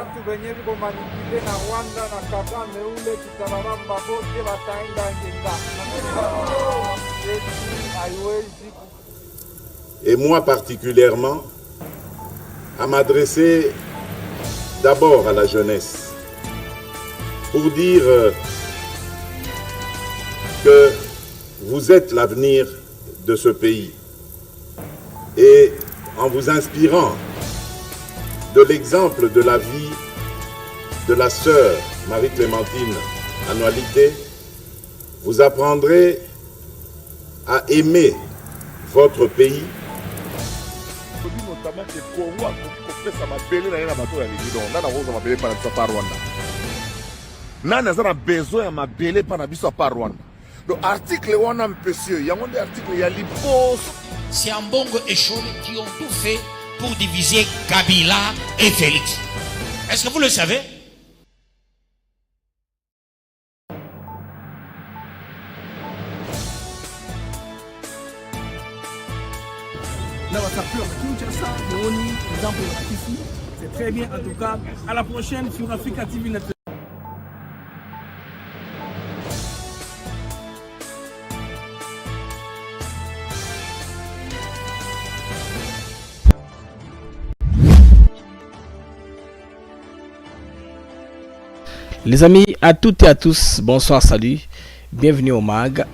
bantu benye biko manipule na Rwanda na Kagame ule tutararamba bote wataenda ngenga. Et moi particulièrement, à m'adresser d'abord à la jeunesse pour dire que vous êtes l'avenir de ce pays. Et en vous inspirant de l'exemple de la vie de la sœur Marie-Clémentine Annualité, vous apprendrez à aimer votre pays. C'est Ambongo et Chole qui ont tout fait pour diviser Kabila et Félix. Est-ce que vous le savez? C'est très bien en tout cas. À la prochaine sur Africa TV Network. Les amis, à toutes et à tous, bonsoir, salut, bienvenue au MAG,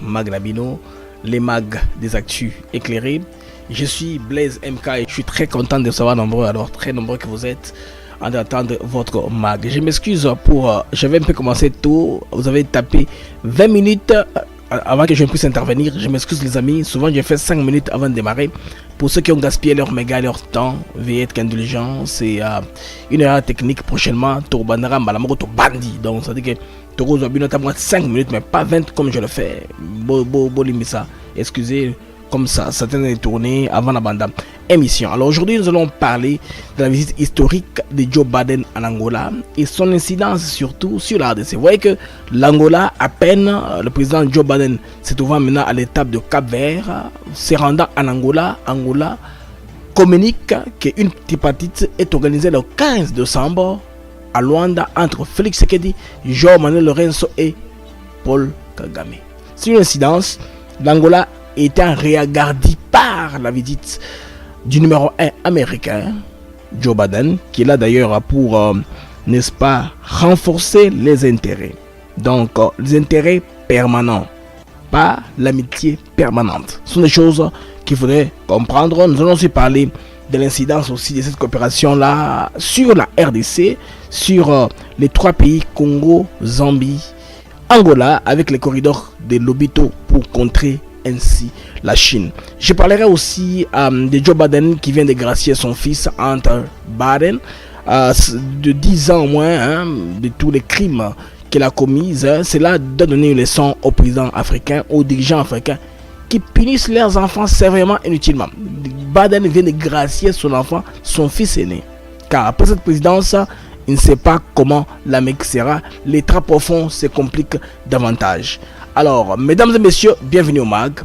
Mag Nabino, les MAG des actus éclairés. Je suis Blaise MK et je suis très content de vous savoir nombreux, alors très nombreux que vous êtes, en attendant votre MAG. Je m'excuse pour, je vais un peu commencer tôt, vous avez tapé 20 minutes avant que je puisse intervenir. Je m'excuse les amis, souvent j'ai fait 5 minutes avant de démarrer. Pour ceux qui ont gaspillé leur méga, leur temps, veuillez être indulgents. C'est une erreur technique prochainement. Tourbanara Malamoro to bandi. Donc ça veut dire que Toro Zobi notamment 5 minutes, mais pas 20 comme je le fais. Bolimisa. Excusez, comme ça, certaines est tourné avant la bande émission. Alors aujourd'hui, nous allons parler de la visite historique de Joe Biden en Angola et son incidence surtout sur la RDC. Vous voyez que l'Angola, à peine le président Joe Biden se trouvant maintenant à l'étape de Cap-Vert, se rendant en Angola, Angola communique qu'une tripartite est organisée le 15 décembre à Luanda entre Félix Tshisekedi, João Manuel Lourenço et Paul Kagame. Sur l'incidence, l'Angola étant réagardé par la visite du numéro 1 américain, Joe Biden, qui est là d'ailleurs pour, n'est-ce pas, renforcer les intérêts. Donc, les intérêts permanents, pas l'amitié permanente. Ce sont des choses qu'il faudrait comprendre. Nous allons aussi parler de l'incidence aussi de cette coopération-là sur la RDC, sur les 3 pays, Congo, Zambie, Angola, avec les corridors de Lobito pour contrer ainsi la Chine. Je parlerai aussi de Joe Biden qui vient de gracier son fils Hunter Biden de 10 ans au moins de tous les crimes qu'il a commis. Cela doit donner une leçon aux présidents africains, aux dirigeants africains qui punissent leurs enfants sévèrement inutilement. Biden vient de gracier son enfant, son fils aîné, car après cette présidence il ne sait pas comment l'Amérique sera. Les trappes au fond se compliquent davantage. Alors, mesdames et messieurs, bienvenue au MAG,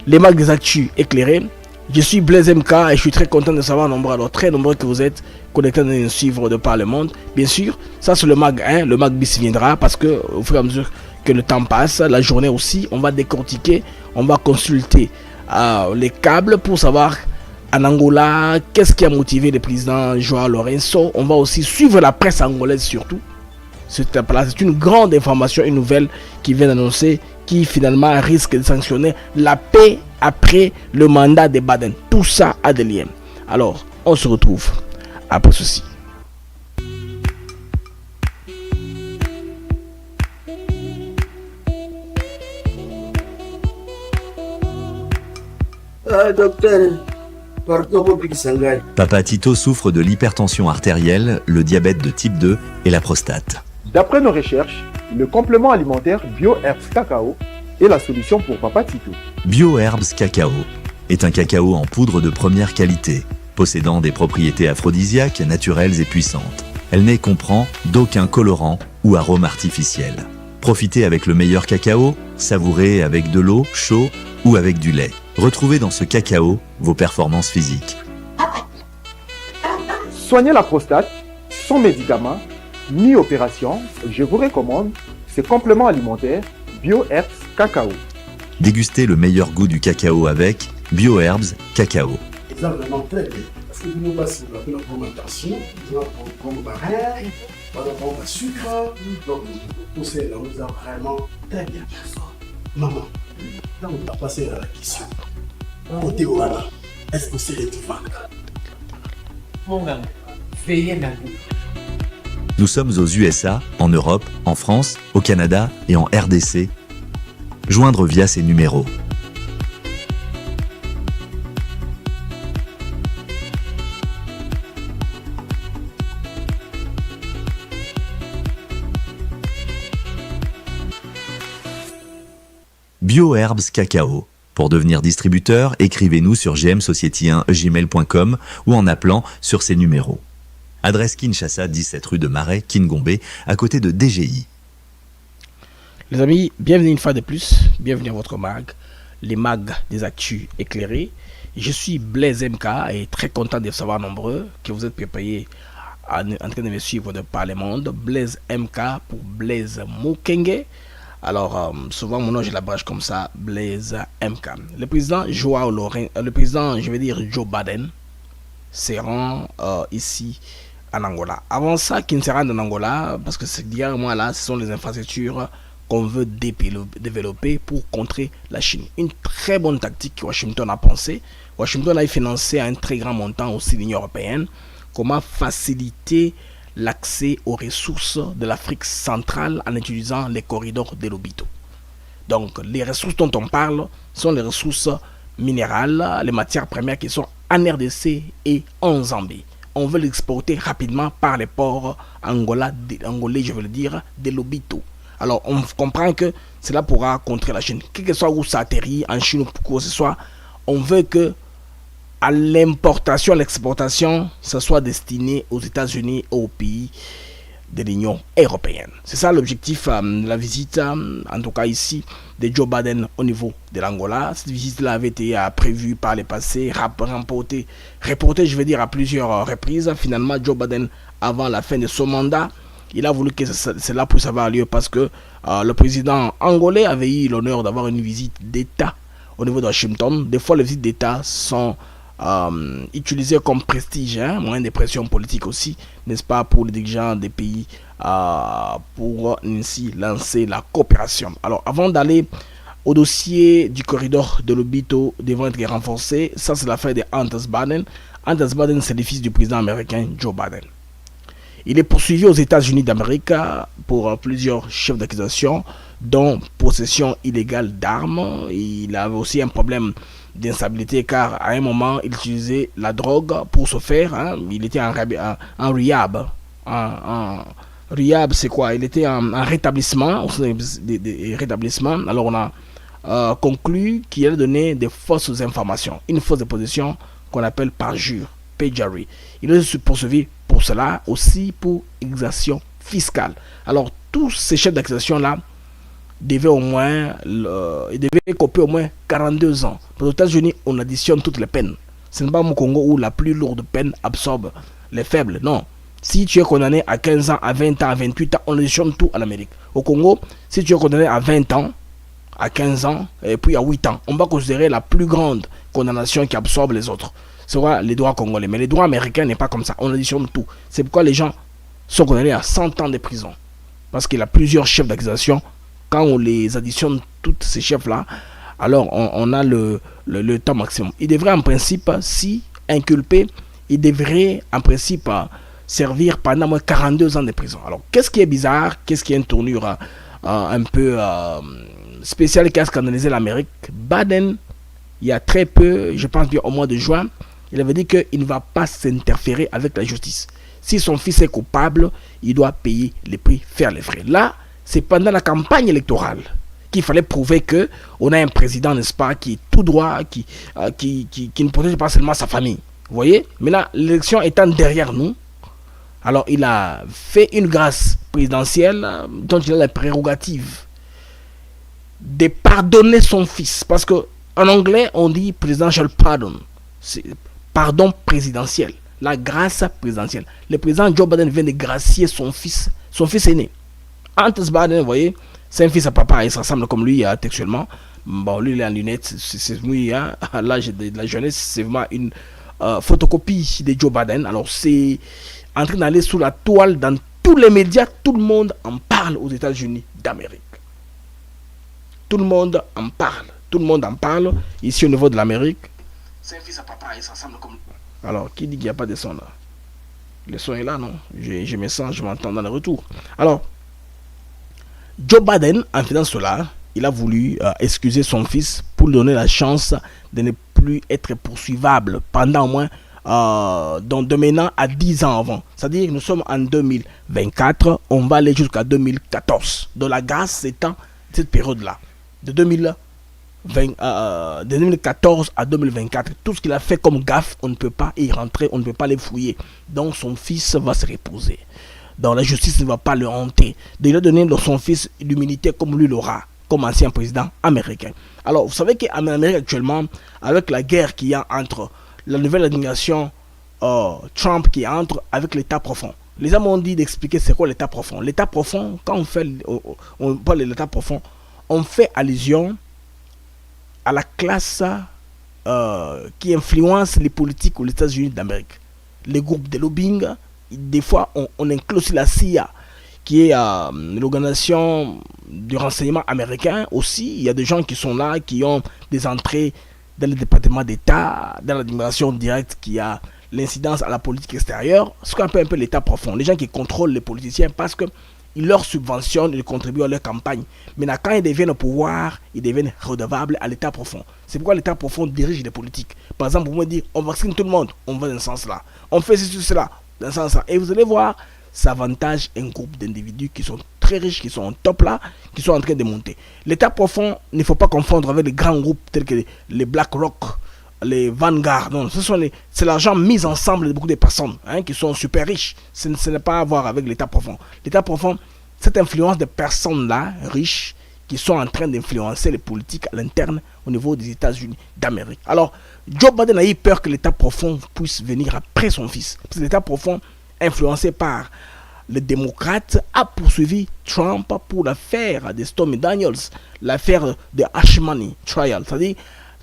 les MAG des actus éclairés. Je suis Blaise MK et je suis très content de savoir nombreux, alors très nombreux que vous êtes connectés à nous suivre de par le monde. Bien sûr, ça c'est le MAG 1, le MAG bis viendra parce que au fur et à mesure que le temps passe, la journée aussi, on va décortiquer, on va consulter les câbles pour savoir en Angola qu'est-ce qui a motivé le président João Lourenço. On va aussi suivre la presse angolaise surtout. C'est une grande information, une nouvelle qui vient d'annoncer qui finalement risque de sanctionner la paix après le mandat de Biden. Tout ça a des liens. Alors, on se retrouve après ceci. Docteur, Papa Tito souffre de l'hypertension artérielle, le diabète de type 2 et la prostate. D'après nos recherches, le complément alimentaire BioHerbs Cacao est la solution pour Papa Tito. BioHerbs Cacao est un cacao en poudre de première qualité, possédant des propriétés aphrodisiaques, naturelles et puissantes. Elle ne comprend d'aucun colorant ou arôme artificiel. Profitez avec le meilleur cacao, savourez avec de l'eau, chaud ou avec du lait. Retrouvez dans ce cacao vos performances physiques. Soignez la prostate, sans médicaments ni opération, je vous recommande ce complément alimentaire BioHerbs Cacao. Dégustez le meilleur goût du cacao avec BioHerbs Cacao. C'est vraiment très bien. Parce que nous passons la fermentation, nous avons barrière, nous avons le sucre, donc tout ça là, nous avons vraiment très bien. Maman, là on va passer à la question. Côté Oana, est-ce que c'est tout vaincre? Mon gars, veillez dans vous. Nous sommes aux USA, en Europe, en France, au Canada et en RDC. Joindre via ces numéros. BioHerbs Cacao. Pour devenir distributeur, écrivez-nous sur gmsociety1gmail.com ou en appelant sur ces numéros. Adresse Kinshasa, 17 rue de Marais, Kingombe, à côté de DGI. Les amis, bienvenue une fois de plus, bienvenue à votre mag, les mags des actus éclairés. Je suis Blaise MK et très content de savoir nombreux que vous êtes préparés en train de me suivre de par le monde. Blaise MK pour Blaise Mukenge. Alors, souvent mon nom je l'abrège comme ça, Blaise MK. Le président Joao Lourenço, le président, je vais dire Joe Biden, se rend ici en Angola. Avant ça, qu'il ne se rende en Angola, parce que c'est directement là, ce sont les infrastructures qu'on veut développer pour contrer la Chine. Une très bonne tactique que Washington a pensé. Washington a financé à un très grand montant aussi l'Union européenne. Comment faciliter l'accès aux ressources de l'Afrique centrale en utilisant les corridors de Lobito. Donc, les ressources dont on parle sont les ressources minérales, les matières premières qui sont en RDC et en Zambie. On veut l'exporter rapidement par les ports angolais, je veux le dire, de Lobito. Alors, on comprend que cela pourra contrer la Chine. Quel que soit où ça atterrit, en Chine ou quoi que ce soit, on veut que à l'importation, à l'exportation, ça soit destiné aux États-Unis et aux pays de l'Union européenne. C'est ça l'objectif de la visite, en tout cas ici, de Joe Biden au niveau de l'Angola. Cette visite-là avait été prévue par le passé, reportée, je veux dire, à plusieurs reprises. Finalement, Joe Biden, avant la fin de son mandat, il a voulu que cela puisse avoir lieu parce que le président angolais avait eu l'honneur d'avoir une visite d'État au niveau de Washington. Des fois, les visites d'État sont utilisées comme prestige, moyen de pression politique aussi, n'est-ce pas, pour les dirigeants des pays pour ainsi lancer la coopération. Alors, avant d'aller au dossier du corridor de Lobito devant être renforcé, ça c'est l'affaire de Hunter Biden. Hunter Biden, c'est le fils du président américain Joe Biden. Il est poursuivi aux États-Unis d'Amérique pour plusieurs chefs d'accusation, dont possession illégale d'armes. Il avait aussi un problème d'instabilité car à un moment, il utilisait la drogue pour se faire. Il était en rehab. Rehab, c'est quoi? Il était en rétablissement. Alors, on a conclu qu'il a donné des fausses informations. Une fausse déposition qu'on appelle parjure, perjury. Il est poursuivi pour cela, aussi pour exaction fiscale. Alors, tous ces chefs d'accusation-là devaient au moins, copier au moins 42 ans. Aux États-Unis, on additionne toutes les peines. Ce n'est pas au Congo où la plus lourde peine absorbe les faibles. Non. Si tu es condamné à 15 ans, à 20 ans, à 28 ans, on additionne tout en Amérique. Au Congo, si tu es condamné à 20 ans, à 15 ans, et puis à 8 ans, on va considérer la plus grande condamnation qui absorbe les autres. C'est quoi les droits congolais. Mais les droits américains n'est pas comme ça. On additionne tout. C'est pourquoi les gens sont condamnés à 100 ans de prison. Parce qu'il y a plusieurs chefs d'accusation. Quand on les additionne, tous ces chefs-là, alors on a le temps maximum. Il devrait en principe, si inculpé, il devrait en principe servir pendant moins 42 ans de prison. Alors, qu'est-ce qui est bizarre? Qu'est-ce qui est une tournure un peu spéciale qui a scandalisé l'Amérique? Biden, il y a très peu, je pense bien au mois de juin, il avait dit qu'il ne va pas s'interférer avec la justice. Si son fils est coupable, il doit payer les prix, faire les frais. Là, c'est pendant la campagne électorale qu'il fallait prouver qu'on a un président, n'est-ce pas, qui est tout droit, qui ne protège pas seulement sa famille. Vous voyez? Mais là, l'élection étant derrière nous, alors il a fait une grâce présidentielle dont il a la prérogative de pardonner son fils. Parce que en anglais, on dit presidential pardon. C'est pardon présidentiel. la grâce présidentielle. Le président Joe Biden vient de gracier son fils aîné. Hunter Biden, vous voyez, c'est un fils à papa, il se ressemble comme lui textuellement. Bon, lui il est en lunettes, c'est lui, hein, à l'âge de la jeunesse, c'est vraiment une photocopie de Joe Biden. Alors c'est en train d'aller sous la toile dans tous les médias, tout le monde en parle aux États-Unis d'Amérique. Tout le monde en parle, ici au niveau de l'Amérique. C'est un fils à papa, il se ressemble comme... Alors, qui dit qu'il n'y a pas de son là? Le son est là, non? Je me sens, je m'entends dans le retour. Alors, Joe Biden, en faisant cela, il a voulu excuser son fils pour lui donner la chance de ne plus être poursuivable pendant au moins de maintenant à 10 ans avant. C'est-à-dire que nous sommes en 2024, on va aller jusqu'à 2014. Donc la grâce étant cette période-là, de 2014 à 2024, tout ce qu'il a fait comme gaffe, on ne peut pas y rentrer, on ne peut pas les fouiller. Donc son fils va se reposer. Donc la justice ne va pas le hanter. Donc, il a donné à son fils l'humilité comme lui l'aura, comme ancien président américain. Alors vous savez qu'en Amérique actuellement, avec la guerre qu'il y a entre la nouvelle administration Trump qui entre avec l'état profond. Les hommes ont dit d'expliquer c'est quoi l'état profond. L'état profond, quand on parle de l'état profond, on fait allusion à la classe qui influence les politiques aux États-Unis d'Amérique. Les groupes de lobbying, des fois on inclut aussi la CIA, qui est l'organisation du renseignement américain aussi. Il y a des gens qui sont là, qui ont des entrées dans le département d'État, dans l'administration directe qui a l'incidence à la politique extérieure, ce qu'on appelle un peu l'état profond. Les gens qui contrôlent les politiciens parce qu'ils leur subventionnent, ils contribuent à leur campagne. Maintenant, quand ils deviennent au pouvoir, ils deviennent redevables à l'état profond. C'est pourquoi l'état profond dirige les politiques. Par exemple, vous me dites, on vaccine tout le monde, on va dans ce sens-là. On fait ceci, cela, dans ce sens-là. Et vous allez voir, ça avantage un groupe d'individus qui sont très riches, qui sont en top là, qui sont en train de monter. L'état profond, il ne faut pas confondre avec les grands groupes tels que les BlackRock, les Vanguard. Non, c'est l'argent mis ensemble de beaucoup de personnes qui sont super riches. Ce n'est pas à voir avec l'état profond. L'état profond, cette influence de personnes là, riches, qui sont en train d'influencer les politiques à l'interne au niveau des États-Unis d'Amérique. Alors, Joe Biden a eu peur que l'état profond puisse venir après son fils. Parce que l'état profond, influencé par les démocrates, a poursuivi Trump pour l'affaire de Stormy Daniels, l'affaire de Hush Money Trial. C'est-à-dire,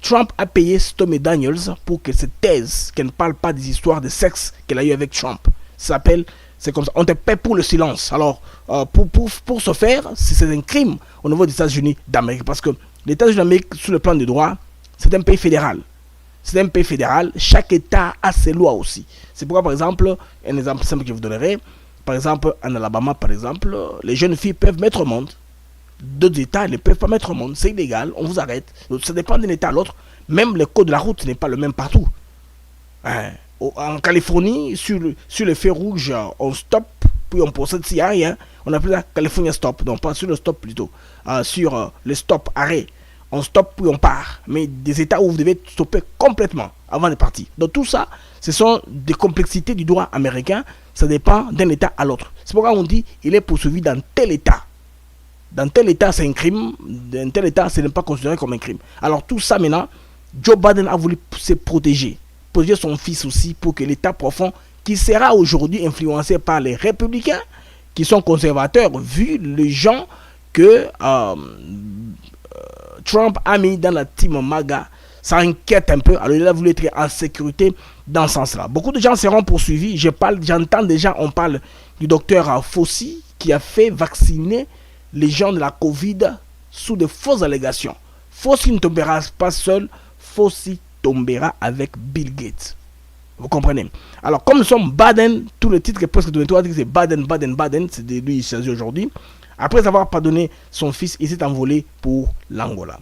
Trump a payé Stormy Daniels pour qu'elle se taise, qu'elle ne parle pas des histoires de sexe qu'elle a eu avec Trump. Ça s'appelle, c'est comme ça, on te paie pour le silence. Alors, pour ce faire, c'est un crime au niveau des États-Unis d'Amérique. Parce que les États-Unis d'Amérique, sur le plan du droit, c'est un pays fédéral. C'est un pays fédéral, chaque État a ses lois aussi. C'est pourquoi, par exemple, un exemple simple que je vous donnerai, par exemple, en Alabama, par exemple, les jeunes filles peuvent mettre au monde. D'autres États ne peuvent pas mettre au monde, c'est illégal, on vous arrête. Donc, ça dépend d'un État à l'autre. Même le code de la route n'est pas le même partout. En Californie, sur le feu rouge, on stop, puis on procède s'il n'y a rien. On appelle ça California stop, donc pas sur le stop plutôt. Sur le stop, arrêt. On stoppe puis on part. Mais des États où vous devez stopper complètement avant de partir. Donc tout ça, ce sont des complexités du droit américain. Ça dépend d'un État à l'autre. C'est pourquoi on dit il est poursuivi dans tel État. Dans tel État, c'est un crime. Dans tel État, ce n'est pas considéré comme un crime. Alors tout ça maintenant, Joe Biden a voulu se protéger son fils aussi pour que l'État profond, qui sera aujourd'hui influencé par les républicains, qui sont conservateurs, vu les gens que Trump a mis dans la team MAGA, ça inquiète un peu. Alors il a voulu être en sécurité dans ce sens-là. Beaucoup de gens seront poursuivis. J'entends déjà, on parle du docteur Fauci qui a fait vacciner les gens de la Covid sous de fausses allégations. Fauci ne tombera pas seul, Fauci tombera avec Bill Gates. Vous comprenez? Alors comme nous sommes Biden, tout le titre est presque donné, c'est Biden, c'est de lui il s'agit aujourd'hui. Après avoir pardonné son fils, il s'est envolé pour l'Angola.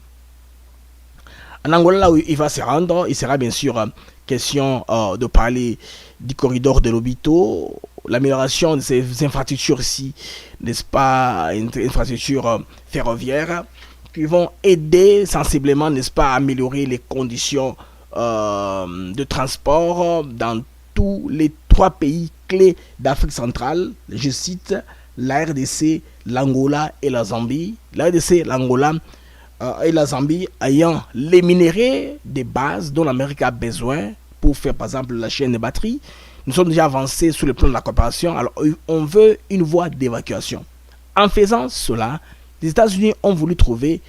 En Angola, là où il va se rendre, il sera bien sûr question de parler du corridor de Lobito, l'amélioration de ces infrastructures ici, n'est-ce pas, une infrastructure ferroviaire, qui vont aider sensiblement, n'est-ce pas, à améliorer les conditions de transport dans tous les 3 pays clés d'Afrique centrale. Je cite la RDC, l'Angola et la Zambie. La RDC, l'Angola et la Zambie ayant les minéraux des bases dont l'Amérique a besoin pour faire par exemple la chaîne de batterie, nous sommes déjà avancés sur le plan de la coopération. Alors, on veut une voie d'évacuation. En faisant cela, les États-Unis ont voulu trouver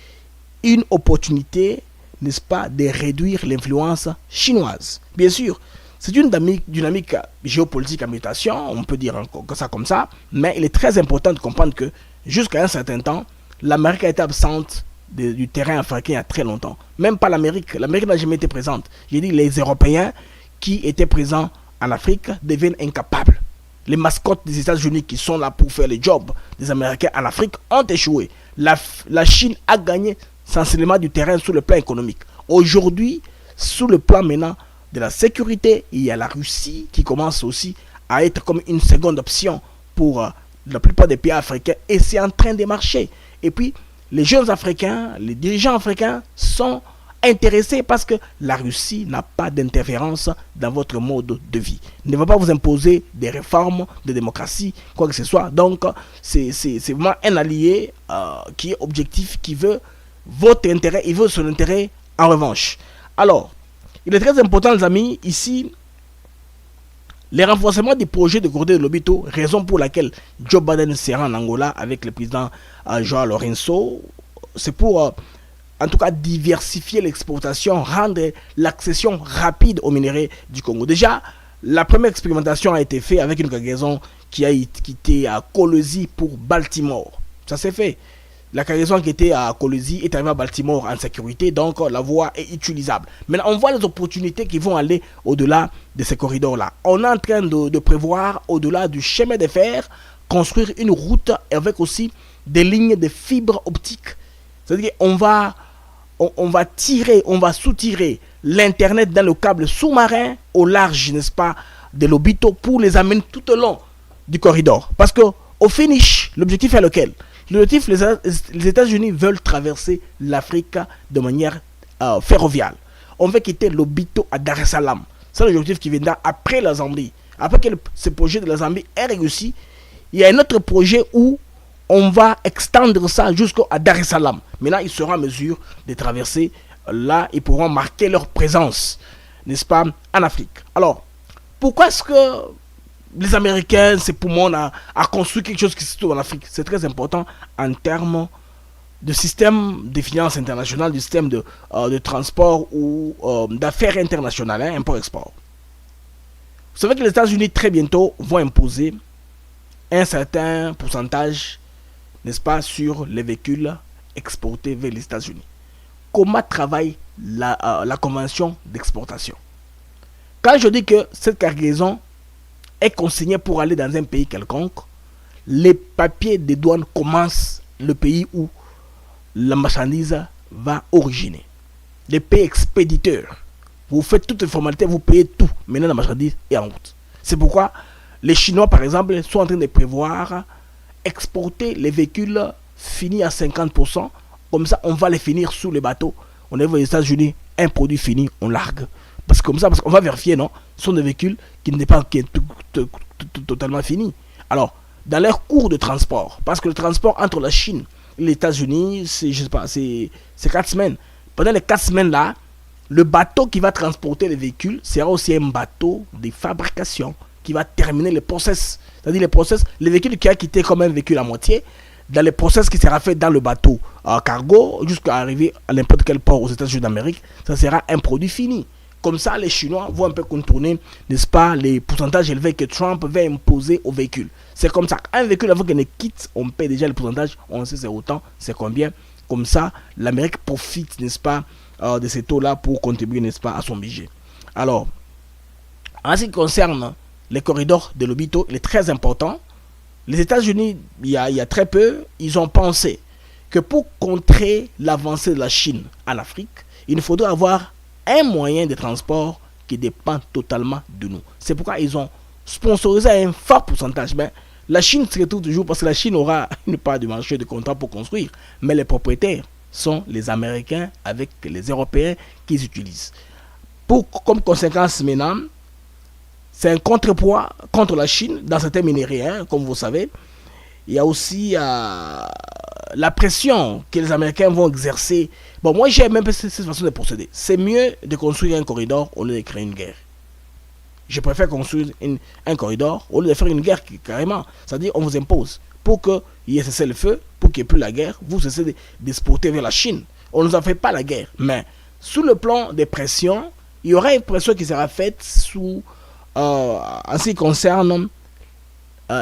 une opportunité, n'est-ce pas, de réduire l'influence chinoise. Bien sûr, c'est une dynamique géopolitique en mutation, on peut dire ça comme ça, mais il est très important de comprendre que jusqu'à un certain temps, l'Amérique a été absente du terrain africain il y a très longtemps. Même pas l'Amérique. L'Amérique n'a jamais été présente. J'ai dit les Européens qui étaient présents en Afrique deviennent incapables. Les mascottes des États-Unis qui sont là pour faire le job des Américains en Afrique ont échoué. La Chine a gagné sensiblement du terrain sur le plan économique. Aujourd'hui, sous le plan maintenant de la sécurité, il y a la Russie qui commence aussi à être comme une seconde option pour la plupart des pays africains et c'est en train de marcher. Et puis, les jeunes Africains, les dirigeants africains sont intéressés parce que la Russie n'a pas d'interférence dans votre mode de vie. Ne va pas vous imposer des réformes de démocratie, quoi que ce soit. Donc, c'est vraiment un allié qui est objectif, qui veut votre intérêt, il veut son intérêt en revanche. Alors, il est très important, les amis, ici, les renforcements des projets de corridor de Lobito, raison pour laquelle Joe Biden sera en Angola avec le président João Lourenço, c'est pour en tout cas diversifier l'exportation, rendre l'accession rapide aux minerais du Congo. Déjà, la première expérimentation a été faite avec une cargaison qui a quitté à Kolwezi pour Baltimore. Ça s'est fait. La cargaison qui était à Kolwezi est arrivée à Baltimore en sécurité, donc la voie est utilisable. Maintenant, on voit les opportunités qui vont aller au-delà de ces corridors-là. On est en train de prévoir, au-delà du chemin de fer, construire une route avec aussi des lignes de fibres optiques. C'est-à-dire qu'on va tirer, on va soutirer l'Internet dans le câble sous-marin au large, n'est-ce pas, de Lobito pour les amener tout au long du corridor. Parce qu'au finish, l'objectif est lequel? L'objectif, les États-Unis veulent traverser l'Afrique de manière ferroviaire. On veut quitter Lobito à Dar es Salaam. C'est l'objectif qui viendra après la Zambie. Après que ce projet de la Zambie est réussi, il y a un autre projet où on va extendre ça jusqu'à Dar es Salaam. Maintenant, ils seront en mesure de traverser. Là, ils pourront marquer leur présence, n'est-ce pas, en Afrique. Alors, pourquoi est-ce que les Américains, ces poumons, à construire quelque chose qui se trouve en Afrique? C'est très important en termes de système de finances internationales, du système de transport ou d'affaires internationales, hein, import-export. Vous savez que les États-Unis, très bientôt, vont imposer un certain pourcentage, n'est-ce pas, sur les véhicules exportés vers les États-Unis. Comment travaille la convention d'exportation? Quand je dis que cette cargaison est consignée pour aller dans un pays quelconque, les papiers de douane commencent le pays où la marchandise va originer. Les pays expéditeurs, vous faites toutes les formalités, vous payez tout. Maintenant, la marchandise est en route. C'est pourquoi les Chinois, par exemple, sont en train de prévoir exporter les véhicules finis à 50%. Comme ça, on va les finir sous les bateaux. On est aux États-Unis, un produit fini, on largue. Parce qu'on va vérifier, non? Ce sont des véhicules qui n'est pas totalement finis. Alors, dans leur cours de transport, parce que le transport entre la Chine et les États-Unis, c'est, je sais pas, c'est 4 semaines. Pendant les 4 semaines-là, le bateau qui va transporter les véhicules sera aussi un bateau de fabrication qui va terminer le process. C'est-à-dire les véhicules qui a quitté comme un véhicule à moitié, dans le process qui sera fait dans le bateau cargo, jusqu'à arriver à n'importe quel port aux États-Unis d'Amérique, ça sera un produit fini. Comme ça, les Chinois vont un peu contourner, n'est-ce pas, les pourcentages élevés que Trump va imposer aux véhicules. C'est comme ça. Un véhicule, avant qu'il ne quitte, on paie déjà le pourcentage, on sait c'est autant, c'est combien. Comme ça, l'Amérique profite, n'est-ce pas, de ces taux-là pour contribuer, n'est-ce pas, à son budget. Alors, en ce qui concerne les corridors de Lobito, il est très important. Les États-Unis, il y a très peu, ils ont pensé que pour contrer l'avancée de la Chine en Afrique, il faudrait avoir un moyen de transport qui dépend totalement de nous. C'est pourquoi ils ont sponsorisé un fort pourcentage. Mais la Chine se retrouve toujours parce que la Chine aura une part du marché de contrat pour construire. Mais les propriétaires sont les Américains avec les Européens qu'ils utilisent. Comme conséquence maintenant, c'est un contrepoids contre la Chine dans certains minerais, hein, comme vous savez. Il y a aussi la pression que les Américains vont exercer. Bon, moi j'aime même cette façon de procéder. C'est mieux de construire un corridor au lieu de créer une guerre. Je préfère construire un corridor au lieu de faire une guerre carrément. C'est-à-dire, on vous impose. Pour qu'il y ait cessé le feu, pour qu'il n'y ait plus la guerre, vous cessez d'exporter vers la Chine. On ne nous a fait pas la guerre. Mais sous le plan des pressions, il y aura une pression qui sera faite en ce qui concerne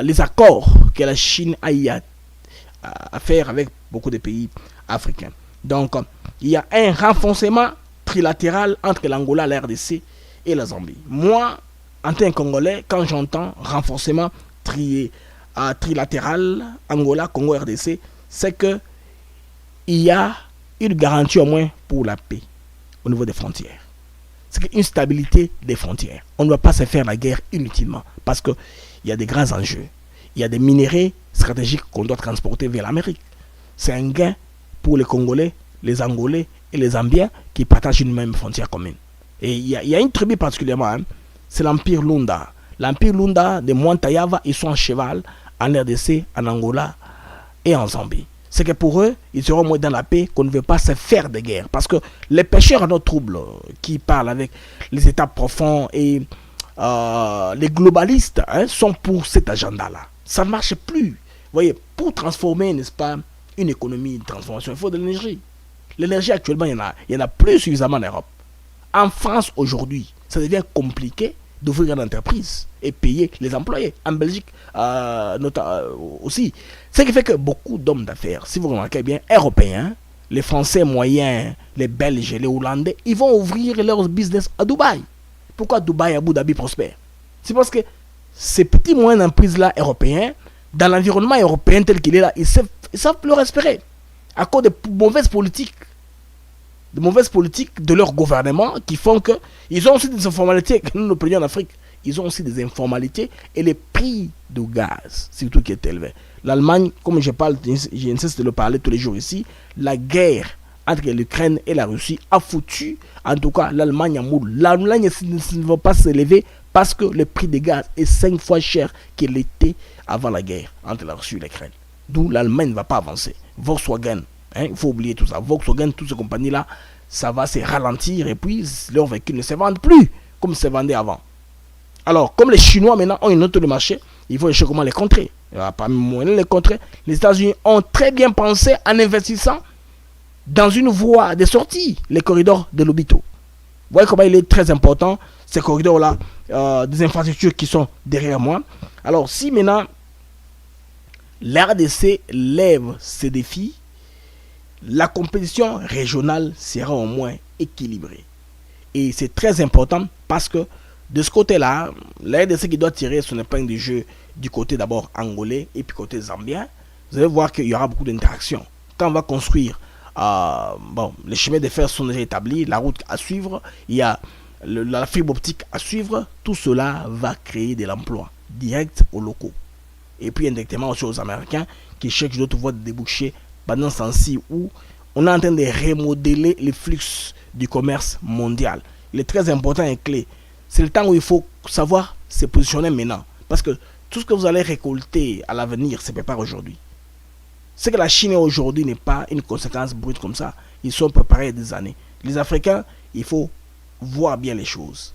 les accords que la Chine a eu à faire avec beaucoup de pays africains. Donc, il y a un renforcement trilatéral entre l'Angola, la RDC et la Zambie. Moi, en tant que Congolais, quand j'entends renforcement trilatéral Angola, Congo, RDC, c'est que il y a une garantie au moins pour la paix au niveau des frontières. C'est une stabilité des frontières. On ne doit pas se faire la guerre inutilement parce qu'il y a des grands enjeux. Il y a des minéraux stratégiques qu'on doit transporter vers l'Amérique. C'est un gain pour les Congolais, les Angolais et les Zambiens qui partagent une même frontière commune. Et il y a une tribu particulièrement, c'est l'Empire Lunda. L'Empire Lunda de Mwantayava, ils sont en cheval en RDC, en Angola et en Zambie. C'est que pour eux, ils seront moins dans la paix, qu'on ne veut pas se faire de guerre. Parce que les pêcheurs à nos troubles, qui parlent avec les États profonds et les globalistes, sont pour cet agenda-là. Ça ne marche plus. Vous voyez, pour transformer, n'est-ce pas, une économie, une transformation, il faut de l'énergie. L'énergie, actuellement, il y en a plus suffisamment en Europe. En France, aujourd'hui, ça devient compliqué d'ouvrir une entreprise et payer les employés. En Belgique aussi. Ce qui fait que beaucoup d'hommes d'affaires, si vous remarquez bien, européens, les Français moyens, les Belges, les Hollandais, ils vont ouvrir leur business à Dubaï. Pourquoi Dubaï et Abu Dhabi prospèrent? C'est parce que ces petits moyens d'emprise-là européens, dans l'environnement européen tel qu'il est là, ils savent plus respirer. À cause de mauvaises politiques de leur gouvernement qui font que ils ont aussi des informalités que nous plaignons en Afrique. Ils ont aussi des informalités et les prix du gaz, surtout qui est élevé. L'Allemagne, comme j'insiste de le parler tous les jours ici, la guerre entre l'Ukraine et la Russie a foutu, en tout cas, l'Allemagne en moule. L'Allemagne ne va pas s'élever parce que le prix du gaz est 5 fois cher qu'il était avant la guerre entre la Russie et l'Ukraine. D'où l'Allemagne ne va pas avancer. Volkswagen, il faut oublier tout ça. Volkswagen, toutes ces compagnies-là, ça va se ralentir et puis leurs véhicules ne se vendent plus comme se vendaient avant. Alors, comme les Chinois maintenant ont une autre marché, il faut chercher comment les contrer. Il n'y a pas moyen de les contrer. Les États-Unis ont très bien pensé en investissant dans une voie de sortie, les corridors de l'Obito. Vous voyez comment il est très important, ces corridors-là, des infrastructures qui sont derrière moi. Alors, si maintenant l'RDC lève ces défis, la compétition régionale sera au moins équilibrée. Et c'est très important parce que de ce côté-là, la RDC qui doit tirer son épingle du jeu du côté d'abord angolais et puis côté zambien, vous allez voir qu'il y aura beaucoup d'interactions. Quand on va construire, les chemins de fer sont déjà établis, la route à suivre, il y a la fibre optique à suivre, tout cela va créer de l'emploi direct aux locaux. Et puis indirectement aussi aux Américains qui cherchent d'autres voies de déboucher pendant ce temps-ci où on est en train de remodeler les flux du commerce mondial. Il est très important et clé. C'est le temps où il faut savoir se positionner maintenant. Parce que tout ce que vous allez récolter à l'avenir se prépare aujourd'hui. Ce que la Chine est aujourd'hui n'est pas une conséquence brute comme ça. Ils sont préparés il y a des années. Les Africains, il faut voir bien les choses.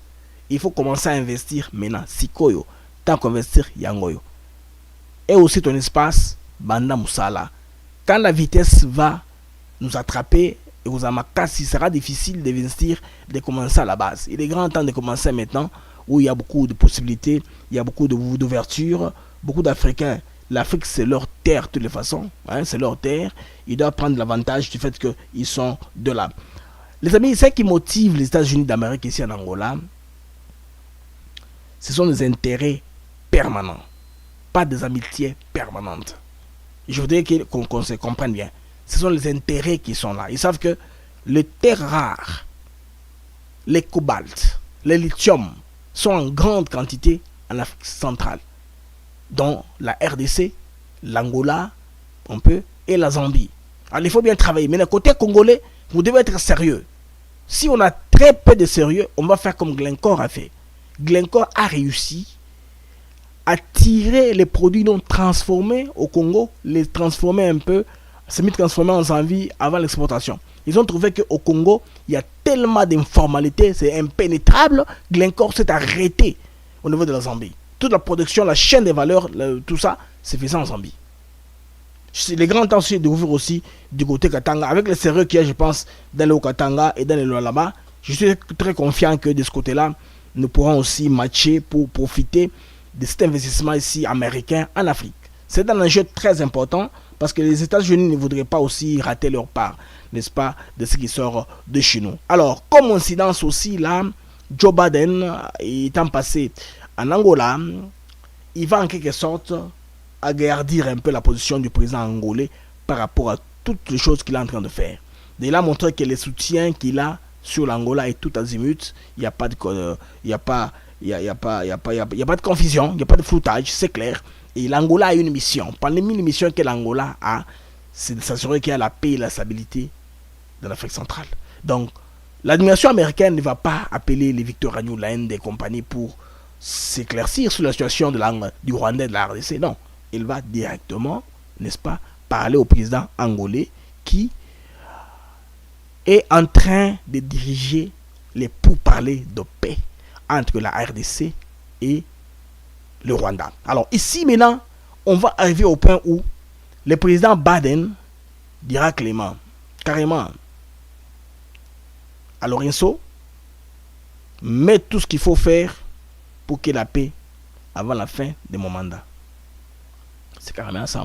Il faut commencer à investir maintenant. Sikoyo, tant qu'investir Yangoyo. Et aussi ton espace, Banda Moussala. Quand la vitesse va nous attraper, et aux Amakas, il sera difficile d'investir, de commencer à la base. Il est grand temps de commencer maintenant, où il y a beaucoup de possibilités, il y a beaucoup d'ouverture, beaucoup d'Africains. L'Afrique, c'est leur terre de toutes les façons, c'est leur terre. Ils doivent prendre l'avantage du fait qu'ils sont de là. Les amis, ce qui motive les États-Unis d'Amérique ici en Angola, ce sont des intérêts permanents, pas des amitiés permanentes. Je voudrais qu'on se comprenne bien. Ce sont les intérêts qui sont là. Ils savent que les terres rares, les cobaltes, les lithium sont en grande quantité en Afrique centrale, dont la RDC, l'Angola, et la Zambie. Alors il faut bien travailler. Mais le côté congolais, vous devez être sérieux. Si on a très peu de sérieux, on va faire comme Glencore a fait. Glencore a réussi à tirer les produits non transformés au Congo, les transformer un peu, semi-transformés en Zambie avant l'exportation. Ils ont trouvé qu'au Congo, il y a tellement d'informalité, c'est impénétrable. Glencore s'est arrêté au niveau de la Zambie. Toute la production, la chaîne des valeurs, tout ça, c'est fait ça en Zambie. Les grands temps aussi découvrir aussi du côté Katanga, avec le sérieux qu'il y a, je pense, dans le Katanga et dans le Lualaba. Je suis très confiant que de ce côté-là, nous pourrons aussi matcher pour profiter de cet investissement ici américain en Afrique. C'est un enjeu très important parce que les États-Unis ne voudraient pas aussi rater leur part, n'est-ce pas, de ce qui sort de chez nous. Alors, comme incidence aussi, là, Joe Biden étant passé en Angola, il va en quelque sorte agrandir un peu la position du président angolais par rapport à toutes les choses qu'il est en train de faire. Il a montré que le soutien qu'il a sur l'Angola est tout azimut. Il n'y a pas de confusion, il n'y a pas de floutage, c'est clair. Et l'Angola a une mission. Parmi les missions que l'Angola a, c'est de s'assurer qu'il y a la paix et la stabilité de l'Afrique centrale. Donc, l'administration américaine ne va pas appeler les Victor Agnew-Land et compagnie pour s'éclaircir sur la situation du Rwanda et de la RDC. Non, il va directement, n'est-ce pas, parler au président angolais qui est en train de diriger les pourparlers de paix entre la RDC et le Rwanda. Alors ici maintenant, on va arriver au point où le président Biden dira carrément à Lorenzo, mets tout ce qu'il faut faire pour qu'il y ait la paix avant la fin de mon mandat. C'est carrément ça.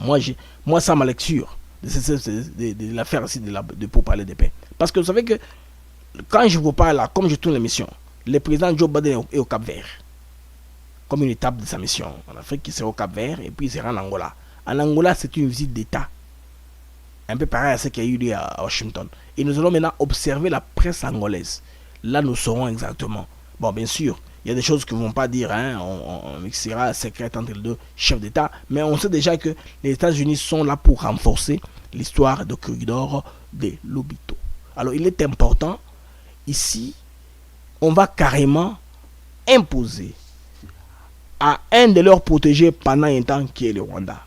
Moi, ça ma lecture de l'affaire ici de pourparler de paix. Parce que vous savez que quand je vous parle là, comme je tourne l'émission, le président Joe Biden est au Cap-Vert. Comme une étape de sa mission. En Afrique, il sera au Cap-Vert et puis il sera en Angola. En Angola, c'est une visite d'État. Un peu pareil à ce qu'il y a eu lieu à Washington. Et nous allons maintenant observer la presse angolaise. Là, nous saurons exactement. Bon, bien sûr, il y a des choses qu'ils ne vont pas dire. On mixera secret entre les deux chefs d'État. Mais on sait déjà que les États-Unis sont là pour renforcer l'histoire de corridor de Lobito. Alors, il est important, ici, on va carrément imposer à un de leurs protégés pendant un temps qui est le Rwanda.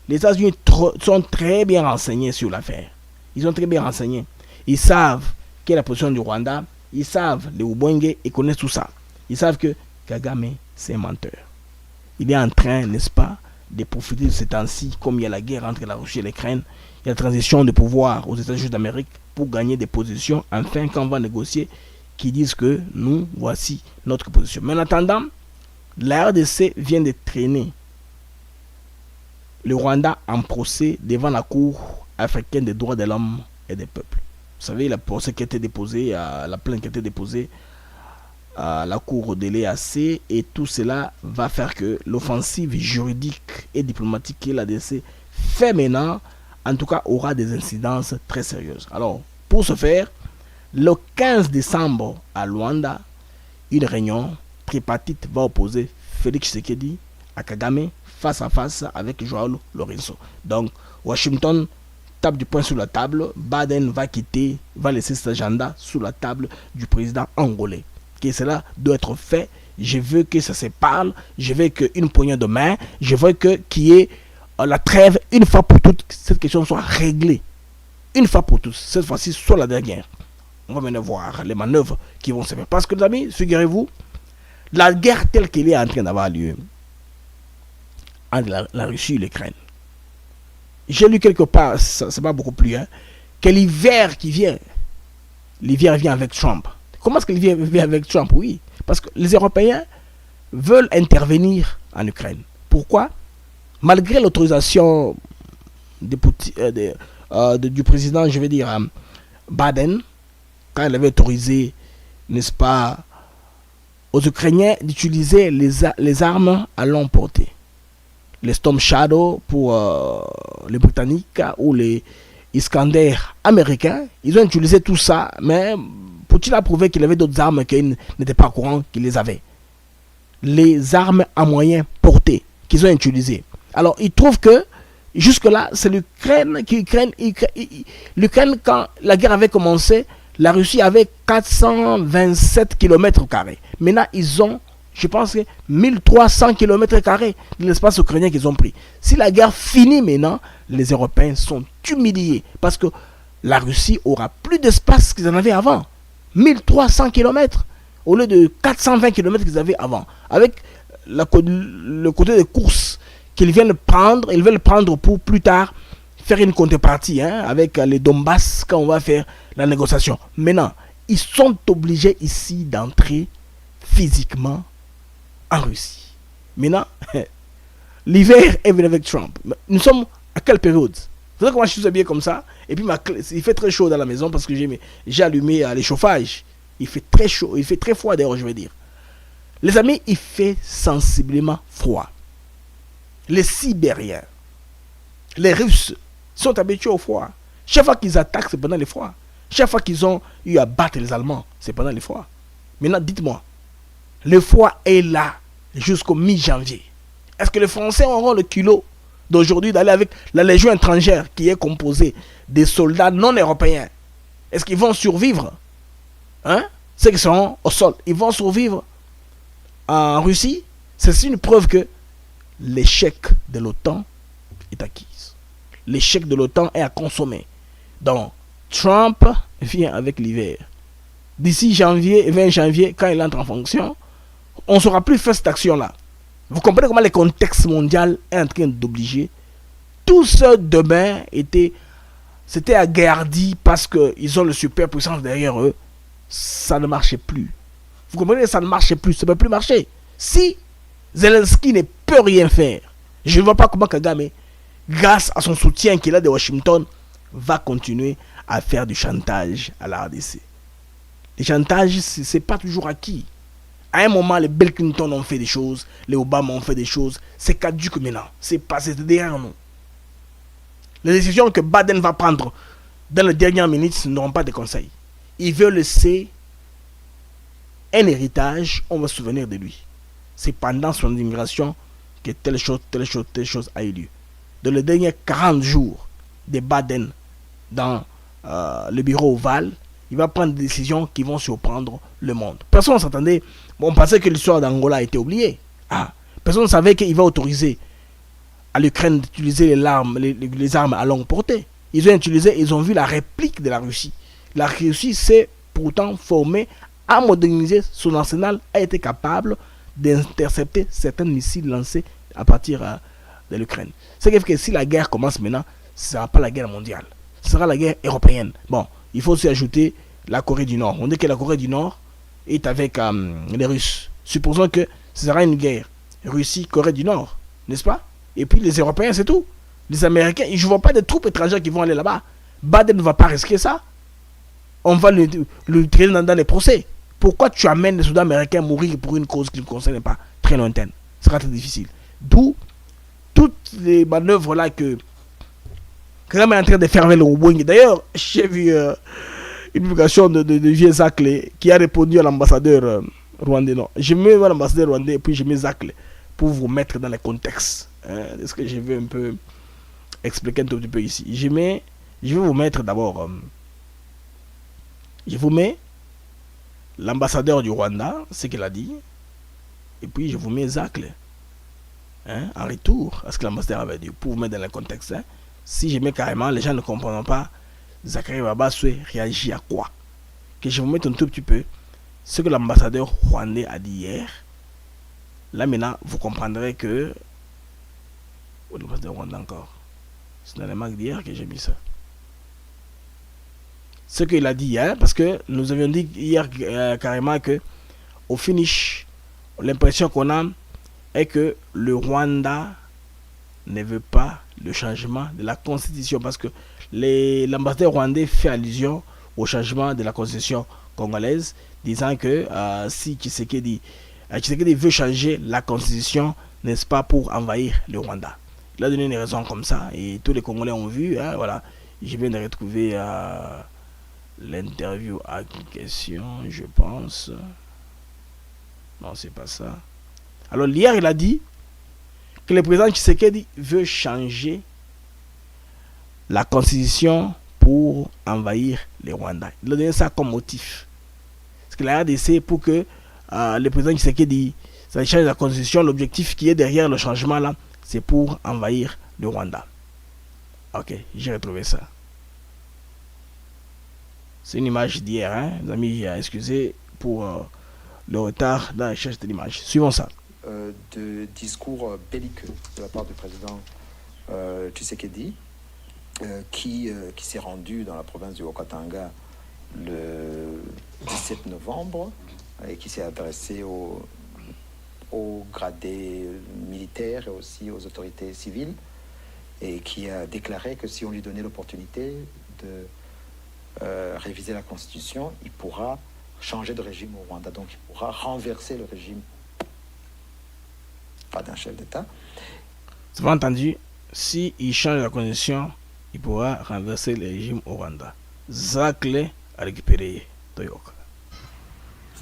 Les États-Unis sont très bien renseignés sur l'affaire. Ils sont très bien renseignés. Ils savent quelle est la position du Rwanda. Ils savent les Ubwenge, ils connaissent tout ça. Ils savent que Kagame, c'est un menteur. Il est en train, n'est-ce pas, de profiter de ces temps-ci, comme il y a la guerre entre la Russie et l'Ukraine, il y a la transition de pouvoir aux États-Unis d'Amérique pour gagner des positions, enfin, quand on va négocier, qui disent que nous, voici notre position. Mais en attendant, la RDC vient de traîner le Rwanda en procès devant la Cour africaine des droits de l'homme et des peuples. Vous savez, la procès qui a été déposée, la plainte qui a été déposée à la Cour de l'EAC, et tout cela va faire que l'offensive juridique et diplomatique que l'ADC fait maintenant, en tout cas, aura des incidences très sérieuses. Alors, pour ce faire, le 15 décembre à Luanda, une réunion tripartite va opposer Félix Tshisekedi à Kagame face à face avec Joao Lorenzo. Donc, Washington tape du poing sur la table. Biden va laisser cet agenda sous la table du président angolais. Que cela doit être fait. Je veux que ça se parle. Je veux qu'une poignée de main. Je veux qu'il y ait la trêve une fois pour toutes. Cette question soit réglée. Une fois pour toutes. Cette fois-ci, soit la dernière. On va maintenant voir les manœuvres qui vont se faire. Parce que, les amis, figurez-vous, la guerre telle qu'elle est en train d'avoir lieu entre la Russie et l'Ukraine. J'ai lu quelque part, ça m'a beaucoup plu, que l'hiver qui vient, l'hiver vient avec Trump. Comment est-ce que l'hiver vient avec Trump? Oui, parce que les Européens veulent intervenir en Ukraine. Pourquoi? Malgré l'autorisation du président, je vais dire, Biden, quand il avait autorisé, n'est-ce pas, aux Ukrainiens d'utiliser les armes à longue portée. Les Storm Shadow pour les Britanniques ou les Iskander américains, ils ont utilisé tout ça, mais Poutine a prouvé qu'il avait d'autres armes qu'ils n'étaient pas au courant qu'ils les avaient. Les armes à moyen portée qu'ils ont utilisées. Alors, ils trouvent que jusque-là, c'est l'Ukraine l'Ukraine, quand la guerre avait commencé, la Russie avait 427 km². Maintenant, ils ont, je pense, 1300 km² de l'espace ukrainien qu'ils ont pris. Si la guerre finit maintenant, les Européens sont humiliés parce que la Russie aura plus d'espace qu'ils en avaient avant. 1300 km au lieu de 420 km qu'ils avaient avant. Avec le côté des courses qu'ils viennent prendre, ils veulent prendre pour plus tard faire une contrepartie avec les Donbass quand on va faire la négociation. Maintenant, ils sont obligés ici d'entrer physiquement en Russie. Maintenant, l'hiver est venu avec Trump. Nous sommes à quelle période? Vous savez comment je suis habillé comme ça? Et puis il fait très chaud dans la maison parce que j'ai allumé les chauffages. Il fait très chaud, il fait très froid d'ailleurs, je vais dire. Les amis, il fait sensiblement froid. Les Sibériens, les Russes sont habitués au froid. Chaque fois qu'ils attaquent, c'est pendant les froids. Chaque fois qu'ils ont eu à battre les Allemands, c'est pendant les froids. Maintenant, dites-moi, le froid est là jusqu'au mi-janvier. Est-ce que les Français auront le culot d'aujourd'hui d'aller avec la Légion étrangère qui est composée des soldats non européens? Est-ce qu'ils vont survivre? Ceux qui seront au sol, ils vont survivre en Russie? C'est une preuve que l'échec de l'OTAN est acquis. L'échec de l'OTAN est à consommer. Donc, Trump vient avec l'hiver. D'ici janvier, 20 janvier, quand il entre en fonction, on ne saura plus faire cette action-là. Vous comprenez comment le contexte mondial est en train d'obliger. Tout ce demain c'était aguerri parce qu'ils ont le superpuissance derrière eux. Ça ne marchait plus. Vous comprenez, ça ne marchait plus. Ça ne peut plus marcher. Si Zelensky ne peut rien faire, je ne vois pas comment Kagame, grâce à son soutien qu'il a de Washington, va continuer à faire du chantage à la RDC. Les chantages, ce n'est pas toujours acquis. À un moment, les Bill Clinton ont fait des choses, les Obama ont fait des choses. C'est caduque maintenant. C'est passé derrière nous. Les décisions que Biden va prendre dans les dernières minutes n'auront pas de conseils. Il veut laisser un héritage, on va se souvenir de lui. C'est pendant son immigration que telle chose a eu lieu. Dans les derniers 40 jours de Biden dans le bureau ovale, il va prendre des décisions qui vont surprendre le monde. Personne ne s'attendait. On pensait que l'histoire d'Angola a été oubliée. Personne ne savait qu'il va autoriser à l'Ukraine d'utiliser les armes à longue portée. Ils ont vu la réplique de la Russie. La Russie s'est pourtant formée à moderniser son arsenal, a été capable d'intercepter certains missiles lancés à partir de l'Ukraine. Ce qui fait que si la guerre commence maintenant, ce ne sera pas la guerre mondiale. Ce sera la guerre européenne. Bon, il faut aussi ajouter la Corée du Nord. On dit que la Corée du Nord est avec les Russes. Supposons que ce sera une guerre Russie-Corée du Nord, n'est-ce pas? Et puis les Européens, c'est tout. Les Américains, je ne vois pas de troupes étrangères qui vont aller là-bas. Biden ne va pas risquer ça. On va le traîner dans les procès. Pourquoi tu amènes les soldats américains à mourir pour une cause qui ne concerne pas très lointaine? Ce sera très difficile. D'où toutes les manœuvres là que Kagame est en train de fermer le Boeing. D'ailleurs, j'ai vu une publication de vieux Zacle qui a répondu à l'ambassadeur rwandais. Non, je mets l'ambassadeur rwandais et puis je mets Zacle pour vous mettre dans le contexte. Est-ce que je vais un peu expliquer un tout petit peu ici? Je vais vous mettre d'abord. Je vous mets l'ambassadeur du Rwanda, ce qu'il a dit, et puis je vous mets Zacle en retour à ce que l'ambassadeur avait dit, pour vous mettre dans le contexte. Si je mets carrément, les gens ne comprennent pas, Zachary Babaswe réagit à quoi? Que je vous mette un tout petit peu ce que l'ambassadeur rwandais a dit hier. Là maintenant, vous comprendrez que... Où est l'ambassadeur rwandais encore? C'est dans les marques d'hier que j'ai mis ça. Ce qu'il a dit hier, parce que nous avions dit hier carrément que au finish, l'impression qu'on a est que le Rwanda ne veut pas le changement de la constitution, parce que l'ambassadeur rwandais fait allusion au changement de la constitution congolaise, disant que si Tshisekedi veut changer la constitution, n'est-ce pas, pour envahir le Rwanda. Il a donné une raison comme ça, et tous les Congolais ont vu, voilà. Je viens de retrouver l'interview à question, je pense. Non, c'est pas ça. Alors, hier, il a dit que le président Tshisekedi veut changer la constitution pour envahir les Rwandais. Il a donné ça comme motif. Parce que la RDC, pour que le président Tshisekedi change la constitution, l'objectif qui est derrière le changement là, c'est pour envahir le Rwanda. Ok, j'ai retrouvé ça. C'est une image d'hier, les amis, excusez pour le retard dans la recherche de l'image. Suivons ça. de discours belliqueux de la part du président Tshisekedi, qui s'est rendu dans la province du Haut-Katanga le 17 novembre et qui s'est adressé aux gradés militaires et aussi aux autorités civiles, et qui a déclaré que si on lui donnait l'opportunité de réviser la Constitution, il pourra changer de régime au Rwanda. Donc il pourra renverser le régime, pas d'un chef d'État. Vous avez entendu, s'il change la Constitution, il pourra renverser le régime au Rwanda. Zacle a récupéré Toyoka.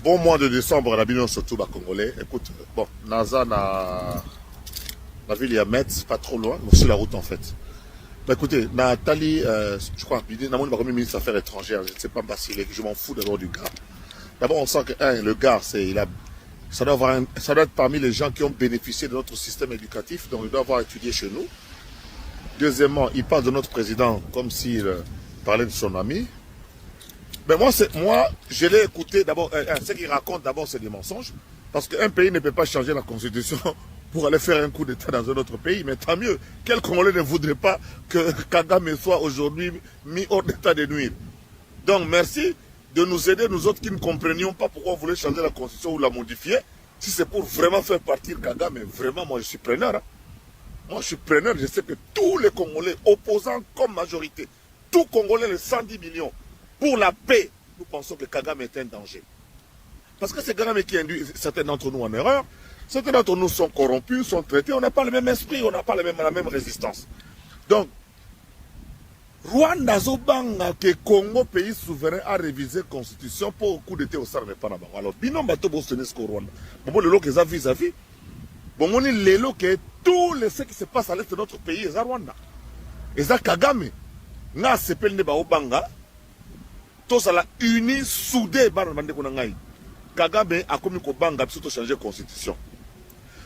Bon mois de décembre, la Bino surtout bas congolais. Écoute, bon, Naza la ville à Metz, pas trop loin, mais sur la route en fait. Bah, écoutez, Nathalie, je crois, Namoni, ma ministre des Affaires étrangères, je ne sais pas s'il est, je m'en fous d'abord du gars. D'abord, on sent que, le gars, ça doit être parmi les gens qui ont bénéficié de notre système éducatif, donc il doit avoir étudié chez nous. Deuxièmement, il parle de notre président comme s'il parlait de son ami. Mais moi, je l'ai écouté d'abord, ce qu'il raconte d'abord, c'est des mensonges, parce qu'un pays ne peut pas changer la constitution pour aller faire un coup d'État dans un autre pays, mais tant mieux. Quel Congolais ne voudrait pas que Kagame soit aujourd'hui mis hors d'état de nuire? Donc merci de nous aider, nous autres qui ne comprenions pas pourquoi on voulait changer la constitution ou la modifier. Si c'est pour vraiment faire partir Kagame, vraiment, moi je suis preneur. Hein. Moi je suis preneur, je sais que tous les Congolais, opposants comme majorité, tous Congolais, les 110 millions, pour la paix, nous pensons que Kagame est un danger. Parce que c'est Kagame qui induit certains d'entre nous en erreur. Certains d'entre nous sont corrompus, sont traités, on n'a pas le même esprit, on n'a pas la même résistance. Donc, Rwanda Zobanga, que Congo, pays souverain, a révisé la constitution pour le coup d'état au Sarre, mais pas là-bas. Alors, binom bateau bostenesco Rwanda. Bon, le lot que ça vis-à-vis. Bon, on est le lot que tout ce qui se passe à l'est de notre pays est à Rwanda. Et ça, Kagame, n'a s'appelle ne ba Obanga, tous à la unis, soudés, barabande konangai. Kagame a commis qu'au Banga, surtout changer la constitution.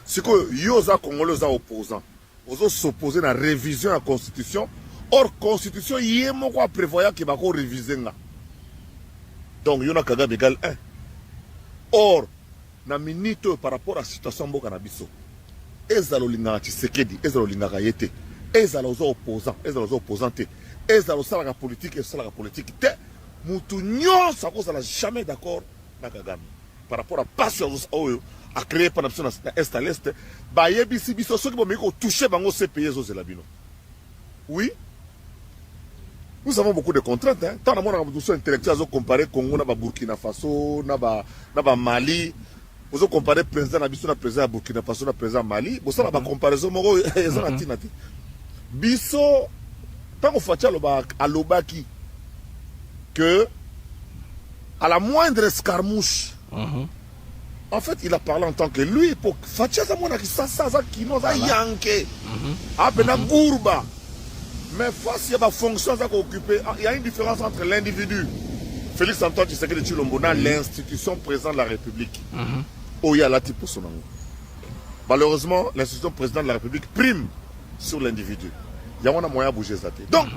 C'est que Yosa Congolais opposants, ils s'opposer à la révision de la constitution. Or, la constitution, il y a un prévoyant qui va réviser. Donc, il y a Kagame égal 1. Or, na minute par rapport à la situation de Bokanabissou, ezalolinga Tshisekedi, ezalolinga Yete, ezaloza opposant, ezaloza opposanté, ezaloza la politique, ezaloza la politique. Moutou nyon, ça cause la jamais d'accord na Kagame. Par rapport à passion à créer par l'option est à l'est, bah yebi biso ceux qui vont toucher bango ces pays aux Elabino. Oui. Nous avons beaucoup de contraintes. Hein. Tant qu'on a une intellectuelle à comparer Congo, na Burkina Faso, na Mali, vous avez comparé président Nabiso, na président Burkina Faso, na président Mali. Vous savez la comparaison, moro ezanati. Biso, tant qu'on fait à l'obaki que à la moindre escarmouche. En fait, il a parlé en tant que lui pour Fatia Zamona qui ça qui nous a yanké. Ah ben gourba. Mais face à la fonction ça occupé, il y a une différence entre l'individu. Félix Antoine Tshisekedi Tshilombo na l'institution président de la République. Oh il y a là pour son nom. Malheureusement, l'institution président de la République prime sur l'individu. Il y a un moyen de bouger ça. Donc,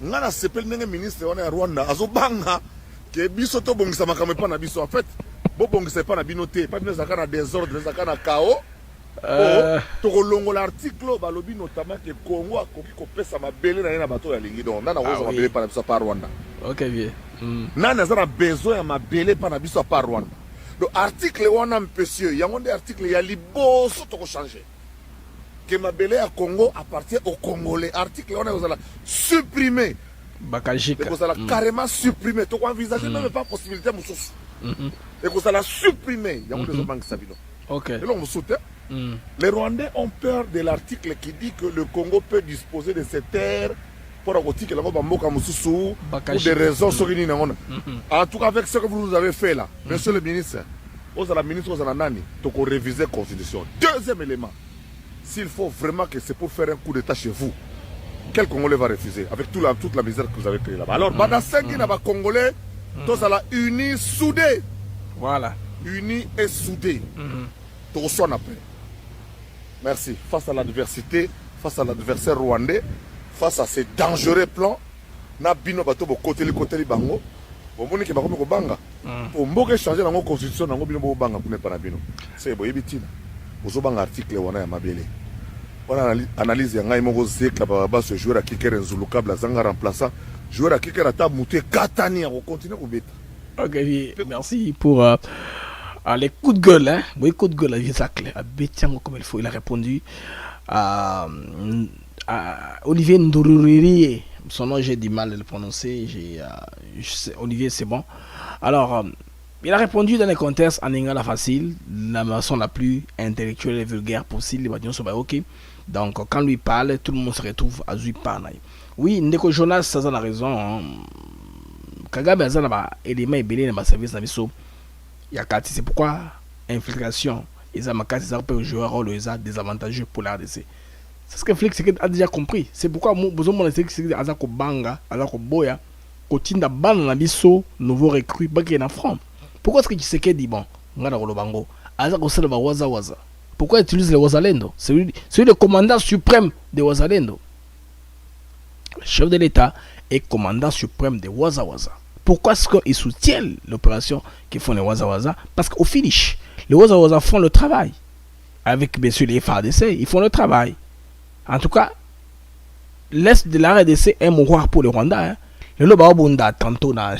on a s'appelle ministre on est Rwanda azobanga que biso to bongisa makamé pas na biso en fait. Bon, c'est pas la binoté, pas de désordre, de chaos. To l'article, balobi notamment que Congo a coupé sa mabelle dans un bateau à l'Ingidon. Nana a mabelle par la Rwanda. Ok, bien. Nana a besoin de mabelle par la Rwanda. Donc, article, on a un peu, il y a un article, il y a les beaux sauts changer. Que mabelle à Congo appartient aux Congolais. Article, on a supprimé. Bakajika. On a carrément supprimé. Tu as envisagé même pas possibilité de et que ça l'a supprimé. Il y a des hommes qui savent. Ok. Et là, on me soutient. Les Rwandais ont peur de l'article qui dit que le Congo peut disposer de ces terres pour des raisons. En tout cas, avec ce que vous nous avez fait là, monsieur le ministre, vous avez ministre, vous avez nani, donc on réviser la constitution. Deuxième élément, s'il faut vraiment que c'est pour faire un coup d'état chez vous, quel Congolais va refuser avec toute la misère que vous avez créée là-bas? Alors, Congolais, tous à la unis, soudés. Voilà. Unis et soudés. Tout ça après. Merci. Face à l'adversité, face à l'adversaire rwandais, face à ces dangereux plans, na bino bato bo côté le bango. Bon moni ke ba ko banga. Pour mboke changer la constitution nango bino bo banga pour ne pas na bino. C'est boyebitina. ozobanga article wana ya mabele wana analyse ya ngai moko zekla baba ce joueur à kicker nzulukable azanga remplaçant joueur à kicker ata muté katani ya continuer kubeta. Ok, merci pour les coups de gueule, hein. Oui, coups de gueule à Visacle, à Bétiango comme il faut. Il a répondu à Olivier Ndourourié. Son nom, j'ai du mal à le prononcer. Olivier, c'est bon. Alors, il a répondu dans les contextes en lingala facile, la façon la plus intellectuelle et vulgaire possible. Les bâtiments sont ok. Donc, quand lui parle, tout le monde se retrouve à Zuipanaï. Oui, Ndeko Jonas, ça a raison. Hein. Kagame a un élément ébélé dans le service de l'Abisso. C'est pourquoi infiltration, ils ont joué un rôle désavantageux pour la RDC. C'est ce que Félix a déjà compris. C'est pourquoi nous avons dit que nous avons banga, boya, kotinda ban na biso nouveau recrue baki na front. Pourquoi est-ce que tu sais que dit bon, ngana ko bango, aza ko sala ba waza waza. Pourquoi utilise le Wazalendo? C'est lui le commandant suprême de Wazalendo. Le chef de l'État est commandant suprême de Waza Waza. Pourquoi est-ce qu'ils soutiennent l'opération qu'ils font les Waza Waza? Parce qu'au finish, les Waza Waza font le travail. Avec bien sûr les FARDC, ils font le travail. En tout cas, l'Est de la RDC est mouroir pour le Rwanda. Hein. Le Lobabunda, tantôt dans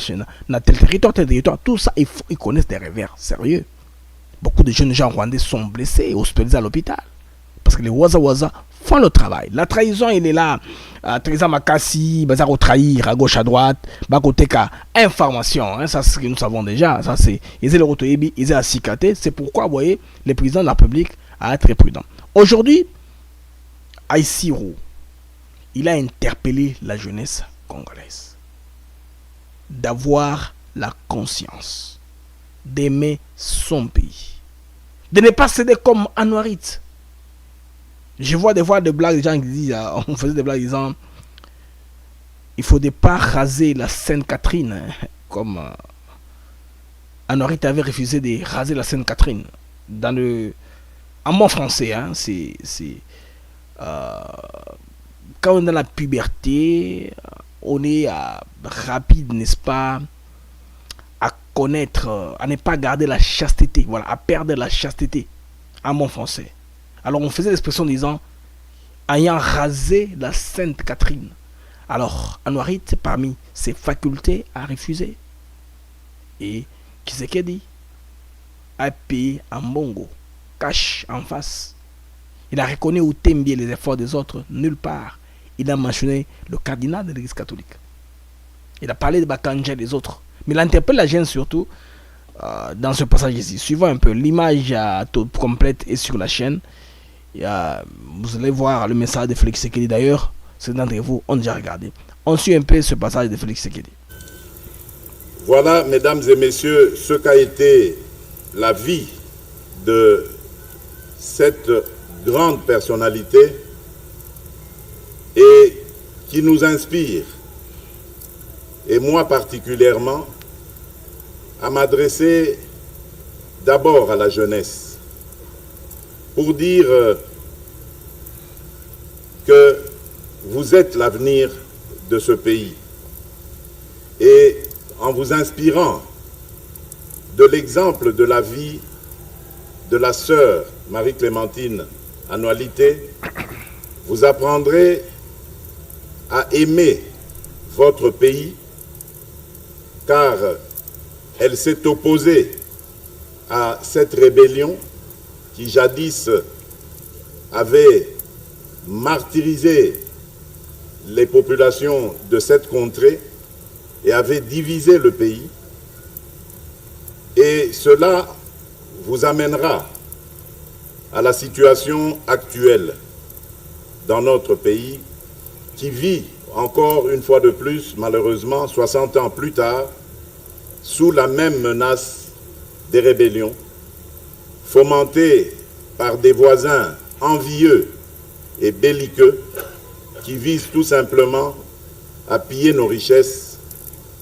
tel territoire, tout ça, ils connaissent des revers sérieux. Beaucoup de jeunes gens rwandais sont blessés et hospitalisés à l'hôpital. Parce que les Waza Waza font le travail. La trahison, il est là. Teresa Makassi, Bazar au trahir à gauche, à droite, Bakoteka, information. Hein, ça, c'est ce que nous savons déjà. Ça, c'est. Ils ont le Rotoyebi, ils ont la cicaté. C'est pourquoi, vous voyez, le président de la République a été très prudent. Aujourd'hui, Aïssirou, il a interpellé la jeunesse congolaise d'avoir la conscience d'aimer son pays, de ne pas céder comme Anouarit. Je vois des fois des blagues, des gens qui disent, on faisait des blagues disant, il ne faudrait pas raser la Sainte-Catherine, hein, comme Anouarit avait refusé de raser la Sainte-Catherine. En bon français, hein, quand on est dans la puberté, on est rapide, n'est-ce pas, à connaître, à ne pas garder la chasteté, voilà, à perdre la chasteté, en bon français. Alors on faisait l'expression disant, ayant rasé la Sainte Catherine. Alors, Anouarit, parmi ses facultés, a refusé. Et Tshisekedi a payé en bongo, cash en face. Il a reconnu ou tembié les efforts des autres, nulle part. Il a mentionné le cardinal de l'Église catholique. Il a parlé de Bakanja et des autres. Mais il interpelle la gêne surtout dans ce passage ici. Suivant un peu, l'image complète est sur la chaîne. Vous allez voir le message de Félix Tshisekedi. D'ailleurs, certains d'entre vous ont déjà regardé. On suit un peu ce passage de Félix Tshisekedi. Voilà, mesdames et messieurs, ce qu'a été la vie de cette grande personnalité et qui nous inspire, et moi particulièrement, à m'adresser d'abord à la jeunesse pour dire que vous êtes l'avenir de ce pays. Et en vous inspirant de l'exemple de la vie de la sœur Marie-Clémentine Anoualité, vous apprendrez à aimer votre pays, car elle s'est opposée à cette rébellion qui jadis avait martyrisé les populations de cette contrée et avait divisé le pays. Et cela vous amènera à la situation actuelle dans notre pays qui vit encore une fois de plus, malheureusement, 60 ans plus tard, sous la même menace des rébellions, fomentées par des voisins envieux et belliqueux qui visent tout simplement à piller nos richesses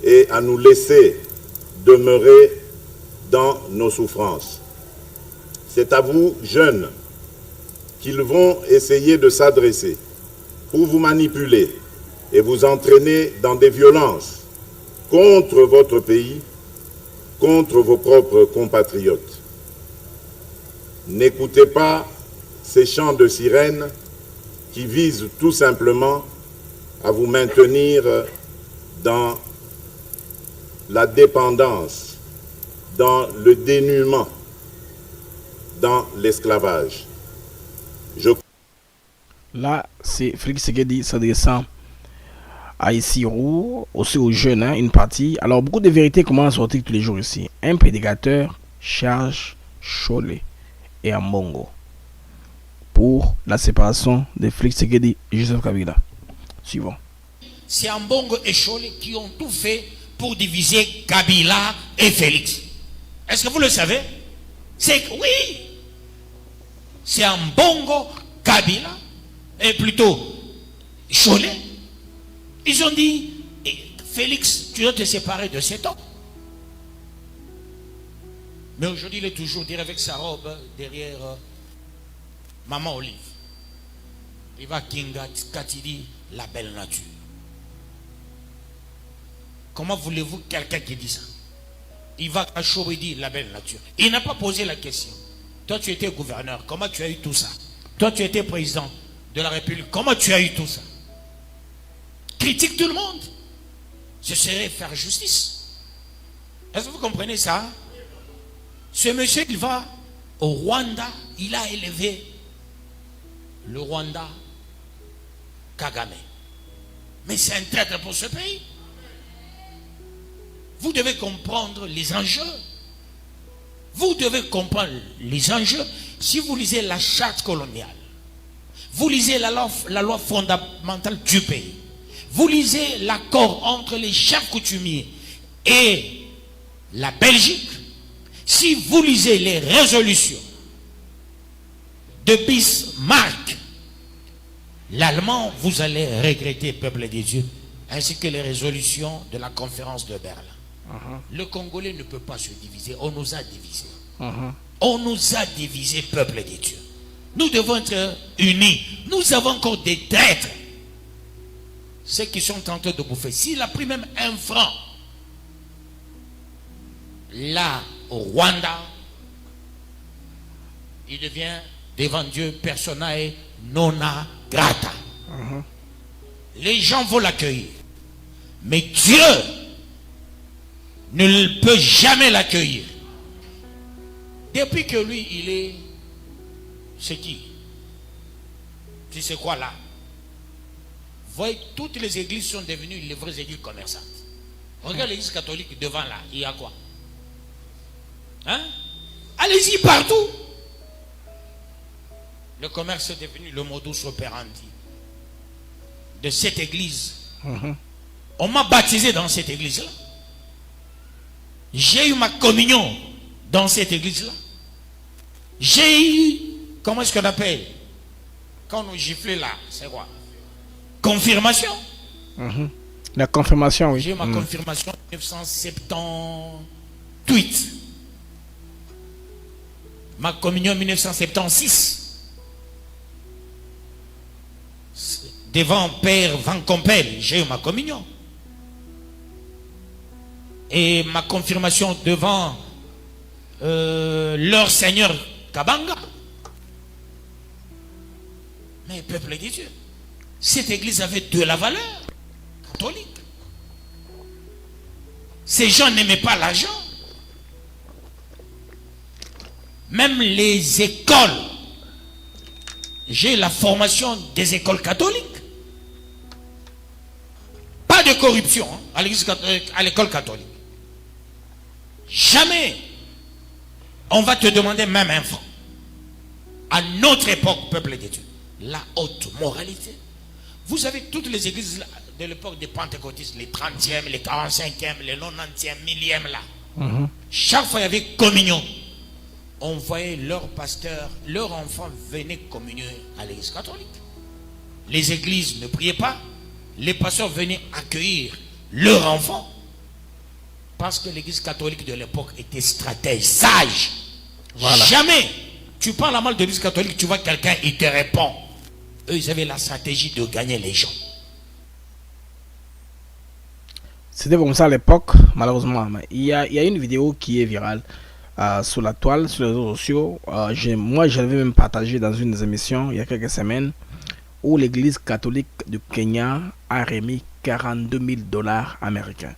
et à nous laisser demeurer dans nos souffrances. C'est à vous, jeunes, qu'ils vont essayer de s'adresser pour vous manipuler et vous entraîner dans des violences contre votre pays, contre vos propres compatriotes. N'écoutez pas ces chants de sirène qui visent tout simplement à vous maintenir dans la dépendance, dans le dénuement, dans l'esclavage. Là, c'est Félix Tshisekedi s'adressant à Isirou, aussi aux jeunes, hein, une partie. Alors, beaucoup de vérités commencent à sortir tous les jours ici. Un prédicateur charge Cholet et Ambongo pour la séparation de Félix Tshisekedi et Joseph Kabila. Suivant. C'est Ambongo et Cholet qui ont tout fait pour diviser Kabila et Félix. Est-ce que vous le savez? C'est oui. C'est Ambongo, Kabila, et plutôt Cholet. Ils ont dit, Félix, tu dois te séparer de cet homme. Mais aujourd'hui, il est toujours derrière avec sa robe, derrière Maman Olive. Il va Kinga Katidi, la belle nature. Comment voulez-vous quelqu'un qui dit ça? Il va à Choridi, la belle nature. Il n'a pas posé la question. Toi, tu étais gouverneur, comment tu as eu tout ça? Toi, tu étais président de la République, comment tu as eu tout ça? Critique tout le monde. Ce serait faire justice. Est-ce que vous comprenez ça? Ce monsieur, il va au Rwanda, il a élevé le Rwanda Kagame. Mais c'est un traître pour ce pays. Vous devez comprendre les enjeux. Vous devez comprendre les enjeux. Si vous lisez la charte coloniale, vous lisez la loi fondamentale du pays, vous lisez l'accord entre les chefs coutumiers et la Belgique, si vous lisez les résolutions de Bismarck, l'allemand, vous allez regretter, peuple des dieux, ainsi que les résolutions de la conférence de Berlin. Le Congolais ne peut pas se diviser. On nous a divisés. On nous a divisés, peuple des dieux. Nous devons être unis. Nous avons encore des traîtres. Ceux qui sont tentés de bouffer. S'il a pris même un franc, là, au Rwanda, il devient devant Dieu personae nona grata. Les gens vont l'accueillir. Mais Dieu ne peut jamais l'accueillir. Depuis que lui, il est... C'est qui? Tu sais quoi là? Vous voyez, toutes les églises sont devenues les vraies églises commerçantes. Regarde l'église catholique devant là, il y a quoi? Hein? Allez-y partout. Le commerce est devenu le modus operandi de cette église. On m'a baptisé dans cette église-là. J'ai eu ma communion dans cette église-là. J'ai eu, comment est-ce qu'on appelle? Quand on giflait là, c'est quoi? Confirmation. La confirmation, oui. J'ai eu ma confirmation en 1978. Ma communion en 1976. Devant Père Van Compel, j'ai eu ma communion. Et ma confirmation devant leur Seigneur Kabanga. Mais peuple de Dieu, cette église avait de la valeur catholique. Ces gens n'aimaient pas l'argent. Même les écoles, j'ai la formation des écoles catholiques. Pas de corruption hein, à l'école catholique. Jamais on va te demander même un franc. À notre époque, peuple de Dieu, la haute moralité. Vous avez toutes les églises de l'époque des pentecôtistes, les 30e, les 45e, les 90e, 1000e là. Chaque fois il y avait communion. On voyait leur pasteur, leur enfant venait communier à l'église catholique. Les églises ne priaient pas. Les pasteurs venaient accueillir leur enfant. Parce que l'église catholique de l'époque était stratège, sage. Voilà. Jamais tu parles mal de l'église catholique, tu vois quelqu'un, il te répond. Eux, ils avaient la stratégie de gagner les gens. C'était comme ça à l'époque, malheureusement. Il y a une vidéo qui est virale. sur la toile, sur les réseaux sociaux. Moi, je l'avais même partagé dans une des émissions il y a quelques semaines où l'église catholique du Kenya a remis 42 000 $ américains.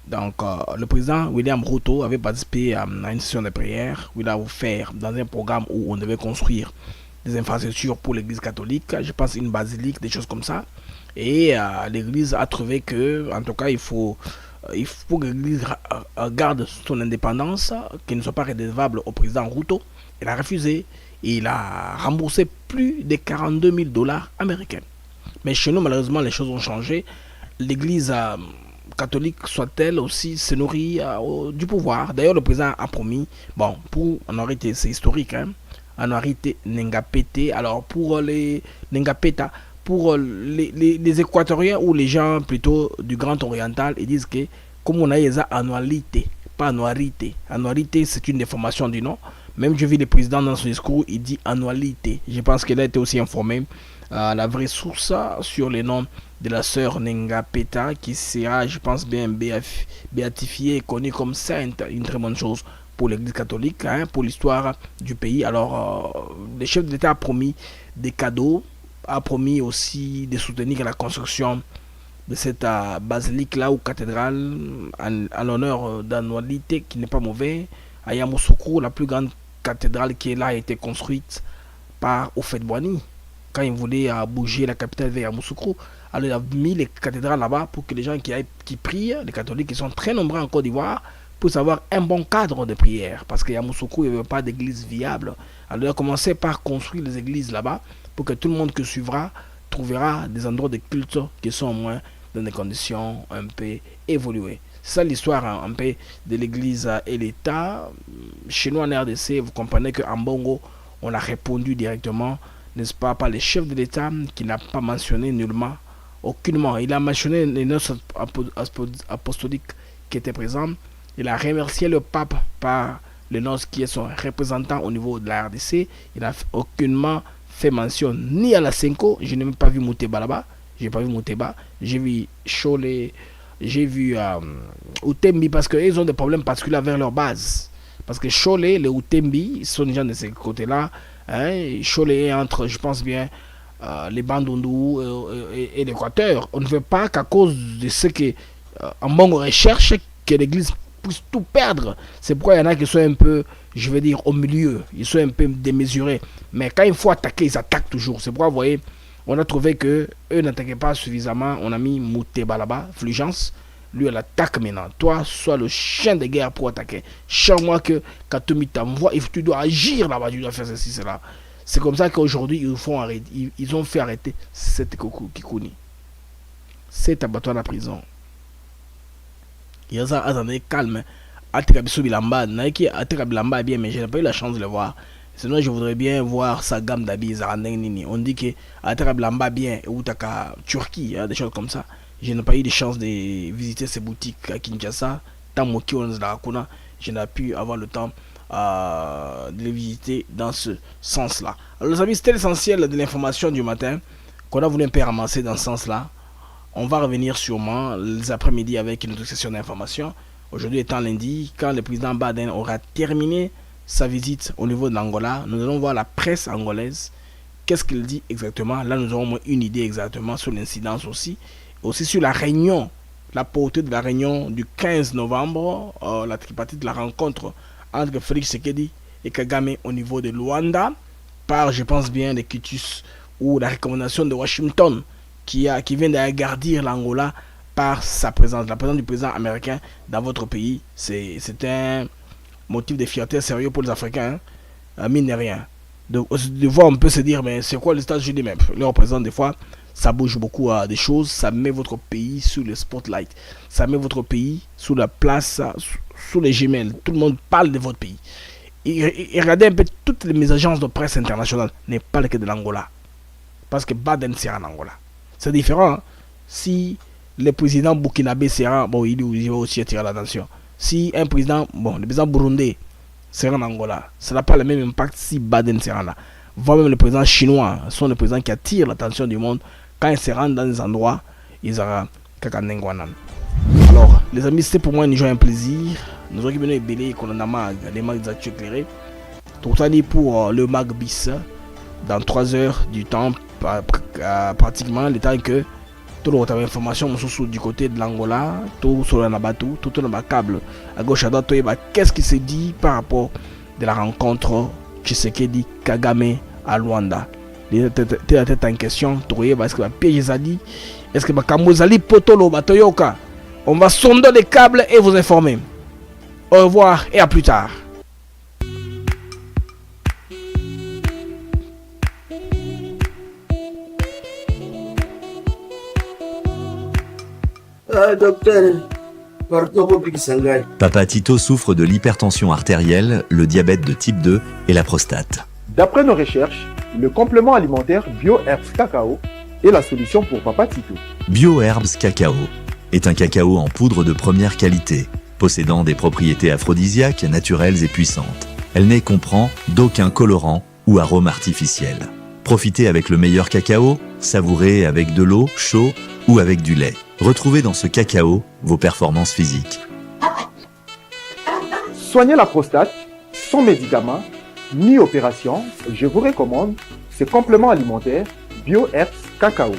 Donc, le président William Ruto avait participé à une session de prière où il a offert dans un programme où on devait construire des infrastructures pour l'église catholique, je pense une basilique, des choses comme ça. Et l'église a trouvé que, en tout cas, il faut que l'église garde son indépendance, qu'il ne soit pas redevable au président Ruto. Il a refusé et il a remboursé plus de 42 000 $ américains. Mais chez nous, malheureusement, les choses ont changé. L'église catholique, soit-elle aussi, se nourrit du pouvoir. D'ailleurs, le président a promis, bon, pour Honorité, c'est historique, hein, Honorité Nengapete. Alors, pour les Nengapeta, pour les Équatoriens ou les gens plutôt du Grand Oriental, ils disent que comme on a les annualité, pas annualité. Annualité, c'est une déformation du nom. Même je vis le président dans son discours, il dit annualité. Je pense qu'il a été aussi informé à la vraie source sur le nom de la sœur Nengapeta, qui sera, je pense bien, béatifiée et connue comme sainte. Une très bonne chose pour l'église catholique, hein, pour l'histoire du pays. Alors, le chef de l'État a promis des cadeaux, a promis aussi de soutenir la construction de cette basilique-là ou cathédrale en l'honneur d'annualité qui n'est pas mauvais. À Yamoussoukro, la plus grande cathédrale qui est là a été construite par Houphouët-Boigny quand il voulait bouger la capitale vers Yamoussoukro. Alors il a mis les cathédrales là-bas pour que les gens qui prient, les catholiques qui sont très nombreux en Côte d'Ivoire, puissent avoir un bon cadre de prière. Parce qu'à Yamoussoukro, il n'y avait pas d'église viable. Alors il a commencé par construire les églises là-bas pour que tout le monde qui suivra trouvera des endroits de culte qui sont au moins dans des conditions un peu évoluées. C'est ça l'histoire un peu de l'église et l'État. Chez nous en RDC, vous comprenez qu'en Bongo, on a répondu directement, n'est-ce pas, par le chef de l'État qui n'a pas mentionné nullement, aucunement. Il a mentionné les noces apostoliques qui étaient présents. Il a remercié le pape par le noces qui est son représentant au niveau de la RDC. Il n'a aucunement fait mention ni à la Senko. Je n'ai même pas vu Mouteba là-bas. J'ai pas vu Mouteba. J'ai vu Cholet. J'ai vu Outembi parce qu'ils ont des problèmes particuliers avec leur base. Parce que Cholet, les Outembi, ils sont des gens de ce côté-là. Hein. Cholet est entre, je pense bien, les Bandundu et l'Équateur. On ne veut pas qu'à cause de ce que Mbongo recherche, que l'église puisse tout perdre. C'est pourquoi il y en a qui sont un peu, je vais dire, au milieu. Ils sont un peu démesurés. Mais quand il faut attaquer, ils attaquent toujours. C'est pourquoi, vous voyez, on a trouvé que eux n'attaquaient pas suffisamment. On a mis Mouteba là-bas, Fulgence. Lui, elle attaque maintenant. Toi, sois le chien de guerre pour attaquer. Chaque mois que Katoumi t'envoie, tu dois agir là-bas, tu dois faire ceci, cela. C'est comme ça qu'aujourd'hui, ils ont fait arrêter cette Kikouni. C'est abattoir à la prison. Il y a ça, attendez, calme. Atekabiso Bilamba, Nike Atekabilamba est bien, mais je n'ai pas eu la chance de le voir. Sinon, je voudrais bien voir sa gamme d'habits. On dit que Atekabilamba bien, ou Taka Turquie, des choses comme ça. Je n'ai pas eu de chance de visiter ces boutiques à Kinshasa. Tamoki, je n'ai pas pu avoir le temps de les visiter dans ce sens-là. Alors, les amis, c'était l'essentiel de l'information du matin qu'on a voulu un peu ramasser dans ce sens-là. On va revenir sûrement les après-midi avec une autre session d'information. Aujourd'hui étant lundi, quand le président Baden aura terminé sa visite au niveau de l'Angola, nous allons voir la presse angolaise. Qu'est-ce qu'il dit exactement? Là, nous aurons une idée exactement sur l'incidence aussi. Aussi sur la réunion, la portée de la réunion du 15 novembre, la tripartite de la rencontre entre Félix Tshisekedi et Kagame au niveau de Luanda, par, je pense bien, les quitus ou la recommandation de Washington qui vient d'agrandir l'Angola par sa présence. La présence du président américain dans votre pays, c'est un motif de fierté sérieux pour les Africains, hein? Mine de rien. De voir, on peut se dire, mais c'est quoi les États-Unis même? Les représente des fois. Ça bouge beaucoup à des choses, ça met votre pays sous le spotlight, ça met votre pays sous la place, sous les jumelles. Tout le monde parle de votre pays. Et regardez un peu toutes les agences de presse internationales, n'est pas le cas de l'Angola. Parce que Baden sera en Angola. C'est différent. Hein? Si le président burkinabé sera, bon, il va aussi attirer l'attention. Si un président, bon, le président burundais sera en Angola, ça n'a pas le même impact si Baden sera là. Voire même le président chinois sont les présidents qui attirent l'attention du monde. Quand ils se rendent dans des endroits, ils auront Kakanengwanan. Alors, les amis, c'était pour moi une joie et un plaisir. Nous avons venu belé qu'on a mag, les mags des actus éclairés. Tout ça pour le mag bis dans 3 heures du temps, pratiquement le temps que tout le retard d'information du côté de l'Angola, tout sur le Nabatou, tout dans le câble à gauche à droite. Qu'est-ce qui s'est dit par rapport de la rencontre Tshisekedi Kagame à Luanda? La tête en question, est-ce que piège Zali, est-ce que Kamuzali Potolo Batoyoka? On va sonder les câbles et vous informer. Au revoir et à plus tard. Papa Tito souffre de l'hypertension artérielle, le diabète de type 2 et la prostate. D'après nos recherches, le complément alimentaire BioHerbs Cacao est la solution pour Papa Tito. BioHerbs Cacao est un cacao en poudre de première qualité, possédant des propriétés aphrodisiaques, naturelles et puissantes. Elle n'est comprend d'aucun colorant ou arôme artificiel. Profitez avec le meilleur cacao, savourez avec de l'eau, chaud ou avec du lait. Retrouvez dans ce cacao vos performances physiques. Soignez la prostate sans médicaments ni opération, je vous recommande ce complément alimentaire BioHerbs Cacao.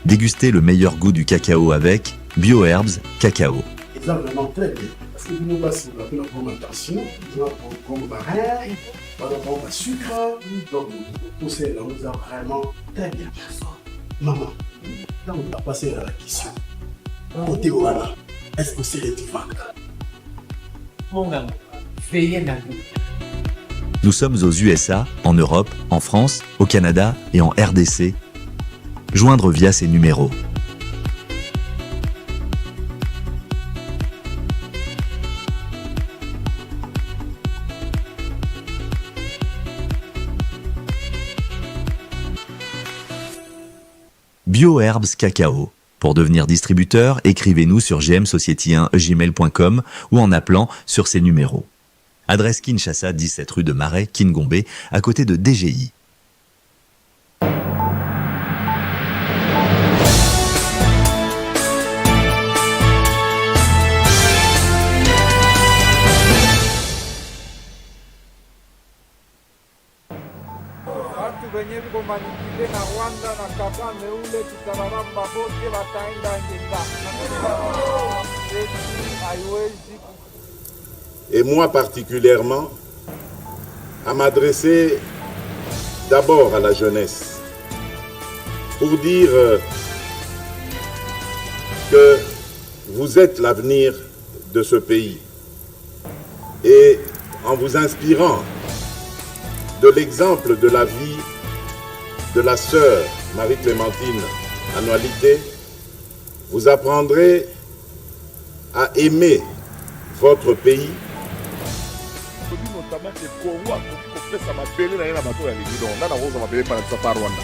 Dégustez le meilleur goût du cacao avec BioHerbs Cacao. C'est vraiment très bien. Parce que nous passons la fermentation, nous avons comme barrière, nous avons le sucre, donc tout ça, nous avons vraiment très bien. Maman, là on a passé à la question. Côté voilà, est-ce que c'est réticent? Mon gars, veillez dans nous. Nous sommes aux USA, en Europe, en France, au Canada et en RDC. Joindre via ces numéros. BioHerbs Cacao. Pour devenir distributeur, écrivez-nous sur gmsociety1gmail.com ou en appelant sur ces numéros. Adresse Kinshasa, 17 rue de Marais, Kingombe, à côté de DGI. Et moi particulièrement, à m'adresser d'abord à la jeunesse pour dire que vous êtes l'avenir de ce pays. Et en vous inspirant de l'exemple de la vie de la sœur Marie-Clémentine Annualité, vous apprendrez à aimer votre pays. Notamment que Congo a kopesa mabele na yena bato ya libido nana roza mabele pa na biso pa Rwanda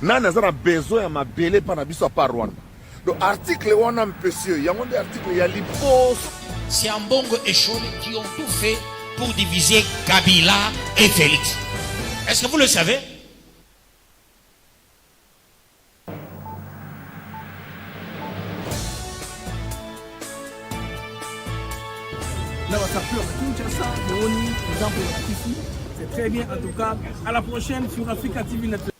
nana za na besoin ya mabele pa na biso pa Rwanda. Donc article wana mpesio yango nde article ya liposo. C'est Ambongo et Chole qui ont tout fait pour diviser Kabila et Félix. Est-ce que vous le savez? Là, on s'appelle Kinshasa, Léonie, exemple ici. C'est très bien en tout cas. À la prochaine sur Africa TV Network.